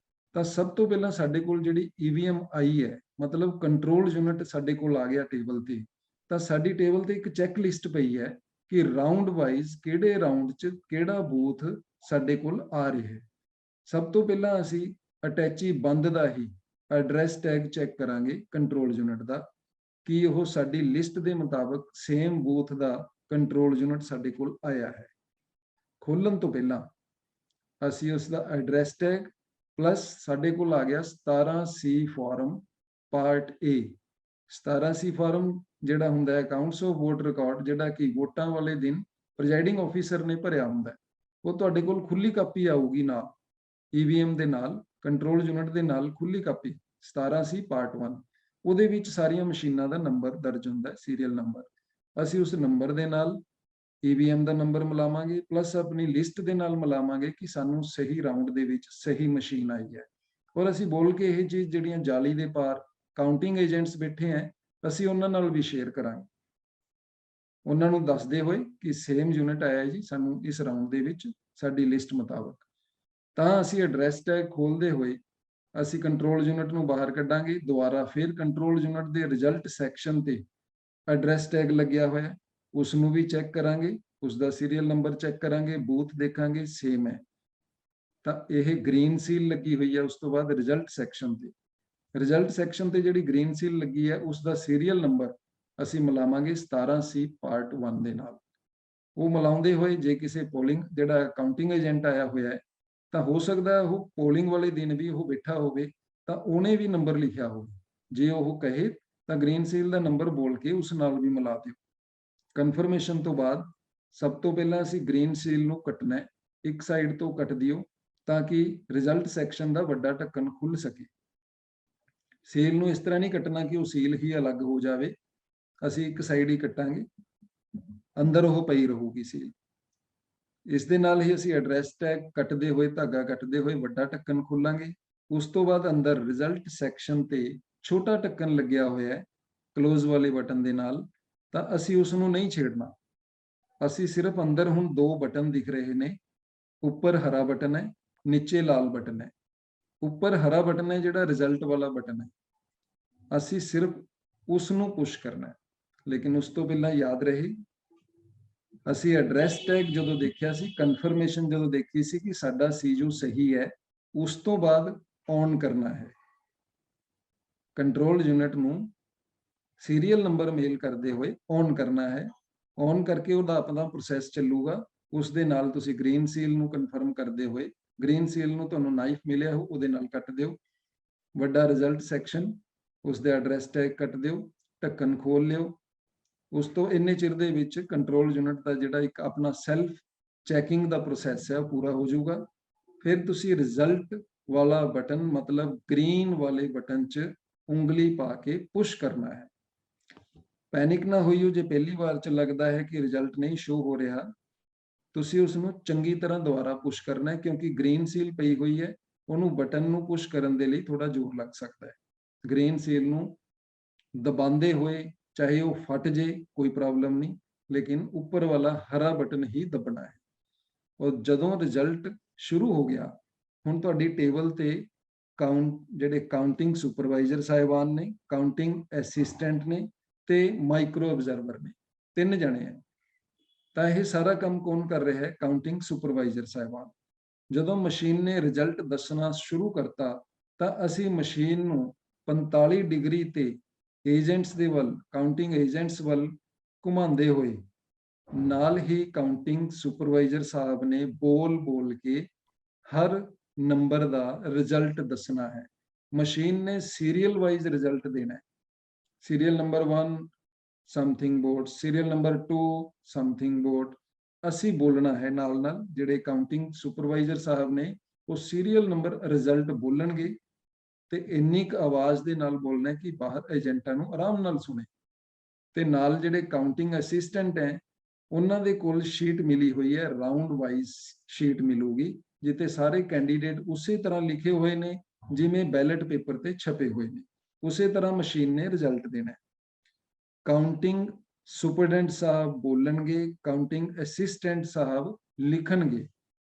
ਤਾਂ ਸਭ ਤੋਂ ਪਹਿਲਾਂ ਸਾਡੇ ਕੋਲ ਜਿਹੜੀ EVM ਆਈ ਹੈ, ਮਤਲਬ ਕੰਟਰੋਲ ਯੂਨਿਟ ਸਾਡੇ ਕੋਲ ਆ ਗਿਆ ਟੇਬਲ ਤੇ, ਤਾਂ ਸਾਡੀ ਟੇਬਲ ਤੇ ਇੱਕ ਚੈੱਕ ਲਿਸਟ ਪਈ ਹੈ ਕਿ ਰਾਉਂਡ ਵਾਈਜ਼ ਕਿਹੜੇ ਰਾਉਂਡ 'ਚ ਕਿਹੜਾ ਬੂਥ ਸਾਡੇ ਕੋਲ ਆ ਰਿਹਾ ਹੈ। ਸਭ ਤੋਂ ਪਹਿਲਾਂ ਅਸੀਂ ਅਟੈਚੀ ਬੰਦ ਦਾ ਹੀ ਐਡਰੈਸ ਟੈਗ ਚੈੱਕ ਕਰਾਂਗੇ ਕੰਟਰੋਲ ਯੂਨਿਟ ਦਾ, ਕਿ ਉਹ ਸਾਡੀ ਲਿਸਟ ਦੇ ਮੁਤਾਬਕ ਸੇਮ ਬੂਥ ਦਾ ਕੰਟਰੋਲ ਯੂਨਿਟ ਸਾਡੇ ਕੋਲ ਆਇਆ ਹੈ। ਖੋਲਣ ਤੋਂ ਪਹਿਲਾਂ ਅਸੀਂ ਉਸ ਦਾ ਐਡਰੈਸ ਟੈਗ ਪਲੱਸ ਸਾਡੇ ਕੋਲ ਆ ਗਿਆ 17C farm part A। 17C farm ਜਿਹੜਾ ਹੁੰਦਾ ਹੈ ਅਕਾਊਂਟਸ ਆਫ ਵੋਟ ਰਿਕਾਰਡ, ਜਿਹੜਾ ਕਿ ਵੋਟਾਂ ਵਾਲੇ ਦਿਨ ਪ੍ਰੈਜ਼ਾਈਡਿੰਗ ਆਫੀਸਰ ਨੇ ਭਰਿਆ ਹੁੰਦਾ, ਉਹ ਤੁਹਾਡੇ ਕੋਲ ਖੁੱਲੀ ਕਾਪੀ ਆਊਗੀ ਨਾਲ, EVM ਦੇ ਨਾਲ, ਕੰਟਰੋਲ ਯੂਨਿਟ ਦੇ ਨਾਲ ਖੁੱਲੀ ਕਾਪੀ 17C ਪਾਰਟ 1। ਉਹਦੇ ਵਿੱਚ ਸਾਰੀਆਂ ਮਸ਼ੀਨਾਂ ਦਾ ਨੰਬਰ ਦਰਜ ਹੁੰਦਾ ਹੈ, ਸੀਰੀਅਲ ਨੰਬਰ। ਅਸੀਂ ਉਸ ਨੰਬਰ ਦੇ ਨਾਲ EVM ਦਾ ਨੰਬਰ ਮਿਲਾਵਾਂਗੇ, ਪਲੱਸ ਆਪਣੀ ਲਿਸਟ ਦੇ ਨਾਲ ਮਿਲਾਵਾਂਗੇ ਕਿ ਸਾਨੂੰ ਸਹੀ ਰਾਉਂਡ ਦੇ ਵਿੱਚ ਸਹੀ ਮਸ਼ੀਨ ਆਈ ਹੈ। ਔਰ ਅਸੀਂ ਬੋਲ ਕੇ ਇਹ ਚੀਜ਼ ਜਿਹੜੀਆਂ ਜਾਲੀ ਦੇ ਪਾਰ ਕਾਊਂਟਿੰਗ ਏਜੰਟਸ ਬੈਠੇ ਹੈ, ਅਸੀਂ ਉਹਨਾਂ ਨਾਲ ਵੀ ਸ਼ੇਅਰ ਕਰਾਂਗੇ, ਉਹਨਾਂ ਨੂੰ ਦੱਸਦੇ ਹੋਏ ਕਿ ਸੇਮ ਯੂਨਿਟ ਆਇਆ ਜੀ ਸਾਨੂੰ ਇਸ ਰਾਉਂਡ ਦੇ ਵਿੱਚ ਸਾਡੀ ਲਿਸਟ ਮੁਤਾਬਕ। ਤਾਂ ਅਸੀਂ ਐਡਰੈਸ ਟੈਗ ਖੋਲਦੇ ਹੋਏ ਅਸੀਂ ਕੰਟਰੋਲ ਯੂਨਿਟ ਨੂੰ ਬਾਹਰ ਕੱਢਾਂਗੇ। ਦੁਬਾਰਾ ਫਿਰ ਕੰਟਰੋਲ ਯੂਨਿਟ ਦੇ ਰਿਜ਼ਲਟ ਸੈਕਸ਼ਨ ਤੇ ਐਡਰੈਸ ਟੈਗ ਲੱਗਿਆ ਹੋਇਆ, ਉਸ ਨੂੰ ਵੀ ਚੈੱਕ ਕਰਾਂਗੇ, ਉਸ ਦਾ ਸੀਰੀਅਲ ਨੰਬਰ ਚੈੱਕ ਕਰਾਂਗੇ, ਬੂਥ ਦੇਖਾਂਗੇ ਸੇਮ ਹੈ ਤਾਂ ਇਹ ਗ੍ਰੀਨ ਸੀਲ ਲੱਗੀ ਹੋਈ ਹੈ। ਉਸ ਤੋਂ ਬਾਅਦ ਰਿਜ਼ਲਟ ਸੈਕਸ਼ਨ ਤੇ ਜਿਹੜੀ ਗ੍ਰੀਨ ਸੀਲ ਲੱਗੀ ਹੈ ਉਸ ਦਾ ਸੀਰੀਅਲ ਨੰਬਰ ਅਸੀਂ ਮਿਲਾਵਾਂਗੇ 17C ਪਾਰਟ 1 ਦੇ ਨਾਲ। ਉਹ ਮਿਲਾਉਂਦੇ ਹੋਏ ਜੇ ਕਿਸੇ ਪੋਲਿੰਗ ਜਿਹੜਾ ਕਾਊਂਟਿੰਗ ਏਜੰਟ ਆਇਆ ਹੋਇਆ ਹੈ ਤਾਂ ਹੋ ਸਕਦਾ ਉਹ ਪੋਲਿੰਗ ਵਾਲੇ ਦਿਨ ਵੀ ਉਹ ਬੈਠਾ ਹੋਵੇ ਤਾਂ ਉਹਨੇ ਵੀ ਨੰਬਰ ਲਿਖਿਆ ਹੋਵੇ, ਜੇ ਉਹ ਕਹੇ ਤਾਂ ਗ੍ਰੀਨ ਸੀਲ ਦਾ ਨੰਬਰ ਬੋਲ ਕੇ ਉਸ ਨਾਲ ਵੀ ਮਿਲਾ ਦਿਓ। ਕਨਫਰਮੇਸ਼ਨ ਤੋਂ ਬਾਅਦ ਸਭ ਤੋਂ ਪਹਿਲਾਂ ਅਸੀਂ ਗ੍ਰੀਨ ਸੀਲ ਨੂੰ ਕੱਟਣਾ ਹੈ, ਇੱਕ ਸਾਈਡ ਤੋਂ ਕੱਟ ਦਿਓ ਤਾਂ ਕਿ ਰਿਜ਼ਲਟ ਸੈਕਸ਼ਨ ਦਾ ਵੱਡਾ ਢੱਕਣ ਖੁੱਲ ਸਕੇ। ਸੀਲ ਨੂੰ ਇਸ ਤਰ੍ਹਾਂ ਨਹੀਂ ਕੱਟਣਾ ਕਿ ਉਹ ਸੀਲ ਹੀ ਅਲੱਗ ਹੋ ਜਾਵੇ, ਅਸੀਂ ਇੱਕ ਸਾਈਡ ਹੀ ਕੱਟਾਂਗੇ, ਅੰਦਰ ਉਹ ਪਈ ਰਹੂਗੀ ਸੀਲ। ਇਸ ਦੇ ਨਾਲ ਹੀ ਅਸੀਂ ਐਡਰੈਸ ਟੈਗ ਕੱਟਦੇ ਹੋਏ, ਧਾਗਾ ਕੱਟਦੇ ਹੋਏ ਵੱਡਾ ਢੱਕਣ ਖੋਲਾਂਗੇ। ਉਸ ਤੋਂ ਬਾਅਦ ਅੰਦਰ ਰਿਜ਼ਲਟ ਸੈਕਸ਼ਨ ਤੇ ਛੋਟਾ ਢੱਕਣ ਲੱਗਿਆ ਹੋਇਆ ਹੈ ਕਲੋਜ਼ ਵਾਲੇ ਬਟਨ ਦੇ ਨਾਲ, ਤਾਂ ਅਸੀਂ ਉਸ ਨੂੰ ਨਹੀਂ ਛੇੜਨਾ। ਅਸੀਂ ਸਿਰਫ ਅੰਦਰ ਹੁਣ 2 ਬਟਨ ਦਿਖ ਰਹੇ ਨੇ, ਉੱਪਰ ਹਰਾ ਬਟਨ ਹੈ, ਨੀਚੇ ਲਾਲ ਬਟਨ ਹੈ। ਉੱਪਰ ਹਰਾ ਬਟਨ ਹੈ ਜਿਹੜਾ ਰਿਜ਼ਲਟ ਵਾਲਾ ਬਟਨ ਹੈ, ਅਸੀਂ ਸਿਰਫ ਉਸ ਨੂੰ ਪੁਸ਼ ਕਰਨਾ ਹੈ। ਲੇਕਿਨ ਉਸ ਤੋਂ ਪਹਿਲਾਂ ਯਾਦ ਰਹੇ, ਅਸੀਂ ਐਡਰੈਸ ਟੈਗ ਜਦੋਂ ਦੇਖਿਆ ਸੀ, ਕਨਫਰਮੇਸ਼ਨ ਜਦੋਂ ਦੇਖੀ ਸੀ ਕਿ ਸਾਡਾ ਸੀਯੂ ਸਹੀ ਹੈ, ਉਸ ਤੋਂ ਬਾਅਦ ਔਨ ਕਰਨਾ ਹੈ। ਕੰਟਰੋਲ ਯੂਨਿਟ ਨੂੰ ਸੀਰੀਅਲ ਨੰਬਰ ਮੇਲ ਕਰਦੇ ਹੋਏ ਔਨ ਕਰਨਾ ਹੈ। ਔਨ ਕਰਕੇ ਉਹਦਾ ਆਪਣਾ ਪ੍ਰੋਸੈਸ ਚੱਲੂਗਾ। ਉਸ ਦੇ ਨਾਲ ਤੁਸੀਂ ਗ੍ਰੀਨ ਸੀਲ ਨੂੰ ਕਨਫਰਮ ਕਰਦੇ ਹੋਏ, ਗ੍ਰੀਨ ਸੀਲ ਨੂੰ ਤੁਹਾਨੂੰ ਨਾਈਫ ਮਿਲਿਆ ਹੋ ਉਹਦੇ ਨਾਲ ਕੱਟ ਦਿਓ। ਵੱਡਾ ਰਿਜ਼ਲਟ ਸੈਕਸ਼ਨ, ਉਸ ਦੇ ਐਡਰੈਸ ਟੈਗ ਕੱਟ ਦਿਓ, ਢੱਕਣ ਖੋਲ ਲਿਓ। ਉਸ ਤੋਂ ਇੰਨੇ ਚਿਰ ਦੇ ਵਿੱਚ ਕੰਟਰੋਲ ਯੂਨਿਟ ਦਾ ਜਿਹੜਾ ਇੱਕ ਆਪਣਾ ਸੈਲਫ ਚੈਕਿੰਗ ਦਾ ਪ੍ਰੋਸੈਸ ਹੈ ਉਹ ਪੂਰਾ ਹੋ ਜਾਊਗਾ। ਫਿਰ ਤੁਸੀਂ ਰਿਜ਼ਲਟ ਵਾਲਾ ਬਟਨ, ਮਤਲਬ ਗ੍ਰੀਨ ਵਾਲੇ ਬਟਨ 'ਚ ਉਂਗਲੀ ਪਾ ਕੇ ਪੁਸ਼ ਕਰਨਾ ਹੈ। ਪੈਨਿਕ ਨਾ ਹੋਈਓ ਜੇ ਪਹਿਲੀ ਵਾਰ 'ਚ ਲੱਗਦਾ ਹੈ ਕਿ ਰਿਜ਼ਲਟ ਨਹੀਂ ਸ਼ੋ ਹੋ ਰਿਹਾ, ਤੁਸੀਂ ਉਸ ਨੂੰ ਚੰਗੀ ਤਰ੍ਹਾਂ ਦੁਬਾਰਾ ਪੁਸ਼ ਕਰਨਾ ਹੈ, ਕਿਉਂਕਿ ਗ੍ਰੀਨ ਸੀਲ ਪਈ ਹੋਈ ਹੈ, ਉਹਨੂੰ ਬਟਨ ਨੂੰ ਪੁਸ਼ ਕਰਨ ਦੇ ਲਈ ਥੋੜਾ ਜ਼ੋਰ ਲੱਗ ਸਕਦਾ ਹੈ। ਗ੍ਰੀਨ ਸੀਲ ਨੂੰ ਦਬਾਉਂਦੇ ਹੋਏ ਚਾਹੇ ਉਹ ਫਟ ਜੇ ਕੋਈ ਪ੍ਰੋਬਲਮ ਨਹੀਂ, ਲੇਕਿਨ ਉੱਪਰ ਵਾਲਾ ਹਰਾ ਬਟਨ ਹੀ ਦਬਣਾ ਹੈ। ਔਰ ਜਦੋਂ ਰਿਜ਼ਲਟ ਸ਼ੁਰੂ ਹੋ ਗਿਆ, ਹੁਣ ਤੁਹਾਡੀ ਟੇਬਲ ਤੇ ਜਿਹੜੇ ਕਾਊਂਟਿੰਗ ਸੁਪਰਵਾਈਜ਼ਰ ਸਾਹਿਬਾਨ ਨੇ, ਕਾਊਂਟਿੰਗ ਅਸਿਸਟੈਂਟ ਨੇ ਤੇ ਮਾਈਕਰੋ ਆਬਜ਼ਰਵਰ ਨੇ, 3 ਜਣੇ ਹੈ। ਤਾਂ ਇਹ ਸਾਰਾ ਕੰਮ ਕੌਣ ਕਰ ਰਿਹਾ ਹੈ? ਕਾਊਂਟਿੰਗ ਸੁਪਰਵਾਈਜ਼ਰ ਸਾਹਿਬਾਨ। ਜਦੋਂ ਮਸ਼ੀਨ ਨੇ ਰਿਜ਼ਲਟ ਦੱਸਣਾ ਸ਼ੁਰੂ ਕਰਤਾ ਤਾਂ ਅਸੀਂ ਮਸ਼ੀਨ ਨੂੰ 45 ਡਿਗਰੀ ਤੇ ਏਜੰਟਸ ਦੇ ਵੱਲ, ਕਾਊਂਟਿੰਗ ਏਜੰਟਸ ਵੱਲ ਘੁਮਾਉਂਦੇ ਹੋਏ, ਨਾਲ ਹੀ ਕਾਊਂਟਿੰਗ ਸੁਪਰਵਾਈਜ਼ਰ ਸਾਹਿਬ ਨੇ ਬੋਲ ਕੇ ਹਰ ਨੰਬਰ ਦਾ ਰਿਜ਼ਲਟ ਦੱਸਣਾ ਹੈ। ਮਸ਼ੀਨ ਨੇ ਸੀਰੀਅਲ ਵਾਈਜ਼ ਰਿਜ਼ਲਟ ਦੇਣਾ ਹੈ। Serial number 1 something board, serial number 2 something board. ਅਸੀਂ ਬੋਲਣਾ ਹੈ ਨਾਲ ਨਾਲ, ਜਿਹੜੇ ਕਾਊਂਟਿੰਗ ਸੁਪਰਵਾਈਜ਼ਰ ਸਾਹਿਬ ਨੇ ਉਹ ਸੀਰੀਅਲ ਨੰਬਰ ਰਿਜ਼ਲਟ ਬੋਲਣਗੇ ਤੇ ਇੰਨੀ ਕੁ ਆਵਾਜ਼ ਦੇ ਨਾਲ ਬੋਲਣਾ ਕਿ ਬਾਹਰ ਏਜੰਟਾਂ ਨੂੰ ਆਰਾਮ ਨਾਲ ਸੁਣੇ। ਤੇ ਨਾਲ ਜਿਹੜੇ ਕਾਊਂਟਿੰਗ ਅਸਿਸਟੈਂਟ ਹੈ, ਉਹਨਾਂ ਦੇ ਕੋਲ ਸ਼ੀਟ ਮਿਲੀ ਹੋਈ ਹੈ, ਰਾਉਂਡ ਵਾਈਜ਼ ਸ਼ੀਟ ਮਿਲੂਗੀ, ਜਿੱਤੇ ਸਾਰੇ ਕੈਂਡੀਡੇਟ ਉਸੇ ਤਰ੍ਹਾਂ ਲਿਖੇ ਹੋਏ ਨੇ ਜਿਵੇਂ ਬੈਲਟ ਪੇਪਰ ਤੇ ਛਪੇ ਹੋਏ ਨੇ। ਉਸੇ ਤਰ੍ਹਾਂ ਮਸ਼ੀਨ ਨੇ ਰਿਜ਼ਲਟ ਦੇਣਾ ਹੈ। ਕਾਊਂਟਿੰਗ ਸੁਪਰਡੈਂਟ ਸਾਹਿਬ ਬੋਲਣਗੇ, ਕਾਊਂਟਿੰਗ ਅਸਿਸਟੈਂਟ ਸਾਹਿਬ ਲਿਖਣਗੇ।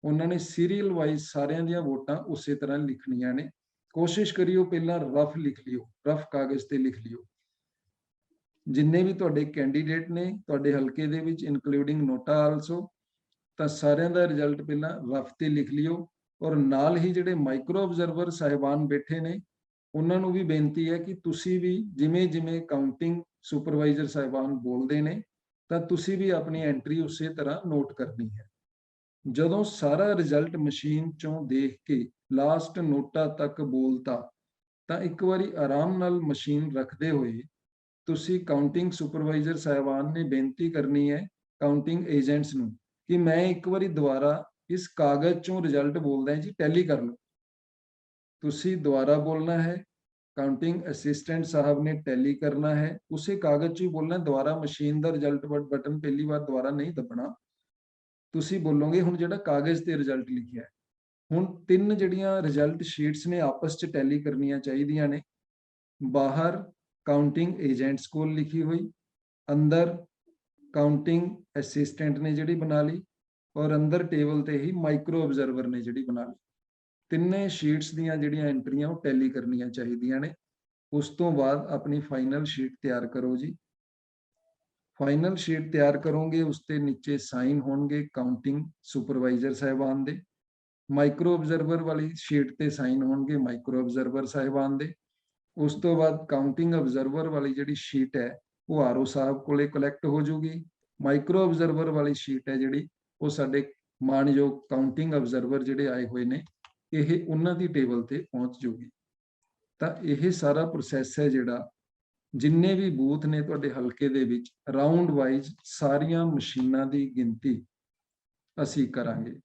ਉਹਨਾਂ ਨੇ ਸੀਰੀਅਲ ਵਾਈਜ਼ ਸਾਰਿਆਂ ਦੀਆਂ ਵੋਟਾਂ ਉਸੇ ਤਰ੍ਹਾਂ ਲਿਖਣੀਆਂ ਨੇ। ਕੋਸ਼ਿਸ਼ ਕਰਿਓ ਪਹਿਲਾਂ ਰਫ ਲਿਖ ਲਿਓ, ਰਫ ਕਾਗਜ਼ ਤੇ ਲਿਖ ਲਿਓ। ਜਿੰਨੇ ਵੀ ਤੁਹਾਡੇ ਕੈਂਡੀਡੇਟ ਨੇ ਤੁਹਾਡੇ ਹਲਕੇ ਦੇ ਵਿੱਚ, ਇਨਕਲੂਡਿੰਗ ਨੋਟਾ ਆਲਸੋ, ਤਾਂ ਸਾਰਿਆਂ ਦਾ ਰਿਜ਼ਲਟ ਪਹਿਲਾਂ ਰਫ ਤੇ ਲਿਖ ਲਿਓ। ਔਰ ਨਾਲ ਹੀ ਜਿਹੜੇ ਮਾਈਕਰੋ ਆਬਜ਼ਰਵਰ ਸਾਹਿਬਾਨ ਬੈਠੇ ਨੇ, ਉਹਨਾਂ ਨੂੰ ਵੀ ਬੇਨਤੀ ਹੈ ਕਿ ਤੁਸੀਂ ਵੀ ਜਿਵੇਂ ਜਿਵੇਂ ਕਾਊਂਟਿੰਗ ਸੁਪਰਵਾਈਜ਼ਰ ਸਾਹਿਬਾਨ ਬੋਲਦੇ ਨੇ, ਤਾਂ ਤੁਸੀਂ ਵੀ ਆਪਣੀ ਐਂਟਰੀ ਉਸੇ ਤਰ੍ਹਾਂ ਨੋਟ ਕਰਨੀ ਹੈ। ਜਦੋਂ ਸਾਰਾ ਰਿਜ਼ਲਟ ਮਸ਼ੀਨ ਚੋਂ ਦੇਖ ਕੇ ਲਾਸਟ ਨੋਟਾ ਤੱਕ ਬੋਲਤਾ, ਤਾਂ ਇੱਕ ਵਾਰੀ ਆਰਾਮ ਨਾਲ ਮਸ਼ੀਨ ਰੱਖਦੇ ਹੋਏ ਤੁਸੀਂ ਕਾਊਂਟਿੰਗ ਸੁਪਰਵਾਈਜ਼ਰ ਸਾਹਿਬਾਨ ਨੇ ਬੇਨਤੀ ਕਰਨੀ ਹੈ ਕਾਊਂਟਿੰਗ ਏਜੰਟਸ ਨੂੰ ਕਿ ਮੈਂ ਇੱਕ ਵਾਰੀ ਦੁਬਾਰਾ ਇਸ ਕਾਗਜ਼ ਚੋਂ ਰਿਜ਼ਲਟ ਬੋਲਦਾ ਜੀ, ਟੈਲੀ ਕਰ ਲਓ। ਤੁਸੀਂ ਦੁਬਾਰਾ ਬੋਲਣਾ ਹੈ, ਕਾਊਂਟਿੰਗ ਅਸਿਸਟੈਂਟ ਸਾਹਿਬ ਨੇ ਟੈਲੀ ਕਰਨਾ ਹੈ, ਉਸੇ ਕਾਗਜ਼ 'ਚ ਹੀ ਬੋਲਣਾ। ਦੁਬਾਰਾ ਮਸ਼ੀਨ ਦਾ ਰਿਜ਼ਲਟ ਬਟਨ ਪਹਿਲੀ ਵਾਰ ਦੁਬਾਰਾ ਨਹੀਂ ਦਬਣਾ। ਤੁਸੀਂ ਬੋਲੋਗੇ ਹੁਣ ਜਿਹੜਾ ਕਾਗਜ਼ ਤੇ ਰਿਜ਼ਲਟ ਲਿਖਿਆ ਹੈ। ਹੁਣ 3 ਜਿਹੜੀਆਂ ਰਿਜ਼ਲਟ ਸ਼ੀਟਸ ਨੇ ਆਪਸ 'ਚ ਟੈਲੀ ਕਰਨੀਆਂ ਚਾਹੀਦੀਆਂ ਨੇ। ਬਾਹਰ ਕਾਊਂਟਿੰਗ ਏਜੰਟਸ ਕੋਲ ਲਿਖੀ ਹੋਈ, ਅੰਦਰ ਕਾਊਂਟਿੰਗ ਅਸਿਸਟੈਂਟ ਨੇ ਜਿਹੜੀ ਬਣਾ ਲਈ, ਔਰ ਅੰਦਰ ਟੇਬਲ ਤੇ ਹੀ ਮਾਈਕਰੋ ਆਬਜ਼ਰਵਰ ਨੇ ਜਿਹੜੀ ਬਣਾ ਲਈ। ਤਿੰਨੇ ਸ਼ੀਟਸ ਦੀਆਂ ਜਿਹੜੀਆਂ ਐਂਟਰੀਆਂ ਉਹ ਟੈਲੀ ਕਰਨੀਆਂ ਚਾਹੀਦੀਆਂ ਨੇ। ਉਸ ਤੋਂ ਬਾਅਦ ਆਪਣੀ ਫਾਈਨਲ ਸ਼ੀਟ ਤਿਆਰ ਕਰੋ ਜੀ। ਫਾਈਨਲ ਸ਼ੀਟ ਤਿਆਰ ਕਰੋਗੇ, ਉਸ ਤੇ ਨੀਚੇ ਸਾਈਨ ਹੋਣਗੇ ਕਾਊਂਟਿੰਗ ਸੁਪਰਵਾਈਜ਼ਰ ਸਾਹਿਬਾਨ ਦੇ। ਮਾਈਕਰੋ ਆਬਜ਼ਰਵਰ ਵਾਲੀ ਸ਼ੀਟ ਤੇ ਸਾਈਨ ਹੋਣਗੇ ਮਾਈਕਰੋ ਆਬਜ਼ਰਵਰ ਸਾਹਿਬਾਨ ਦੇ। ਉਸ ਤੋਂ ਬਾਅਦ ਕਾਊਂਟਿੰਗ ਆਬਜ਼ਰਵਰ ਵਾਲੀ ਜਿਹੜੀ ਸ਼ੀਟ ਹੈ ਉਹ ਆਰਓ ਸਾਹਿਬ ਕੋਲੇ ਕਲੈਕਟ ਹੋ ਜੂਗੀ। ਮਾਈਕਰੋ ਆਬਜ਼ਰਵਰ ਵਾਲੀ ਸ਼ੀਟ ਹੈ ਜਿਹੜੀ, ਉਹ ਸਾਡੇ ਮਾਣਯੋਗ ਕਾਊਂਟਿੰਗ ਆਬਜ਼ਰਵਰ ਜਿਹੜੇ ਆਏ ਹੋਏ ਨੇ, ਇਹ ਉਹਨਾਂ ਦੀ ਟੇਬਲ ਤੇ ਪਹੁੰਚ ਜੂਗੀ। ਤਾਂ ਇਹ ਸਾਰਾ ਪ੍ਰੋਸੈਸ ਹੈ ਜਿਹੜਾ, ਜਿੰਨੇ ਵੀ ਬੂਥ ਨੇ ਤੁਹਾਡੇ ਹਲਕੇ ਦੇ ਵਿੱਚ, ਰਾਉਂਡ ਵਾਈਜ਼ ਸਾਰੀਆਂ ਮਸ਼ੀਨਾਂ ਦੀ ਗਿਣਤੀ ਅਸੀਂ ਕਰਾਂਗੇ।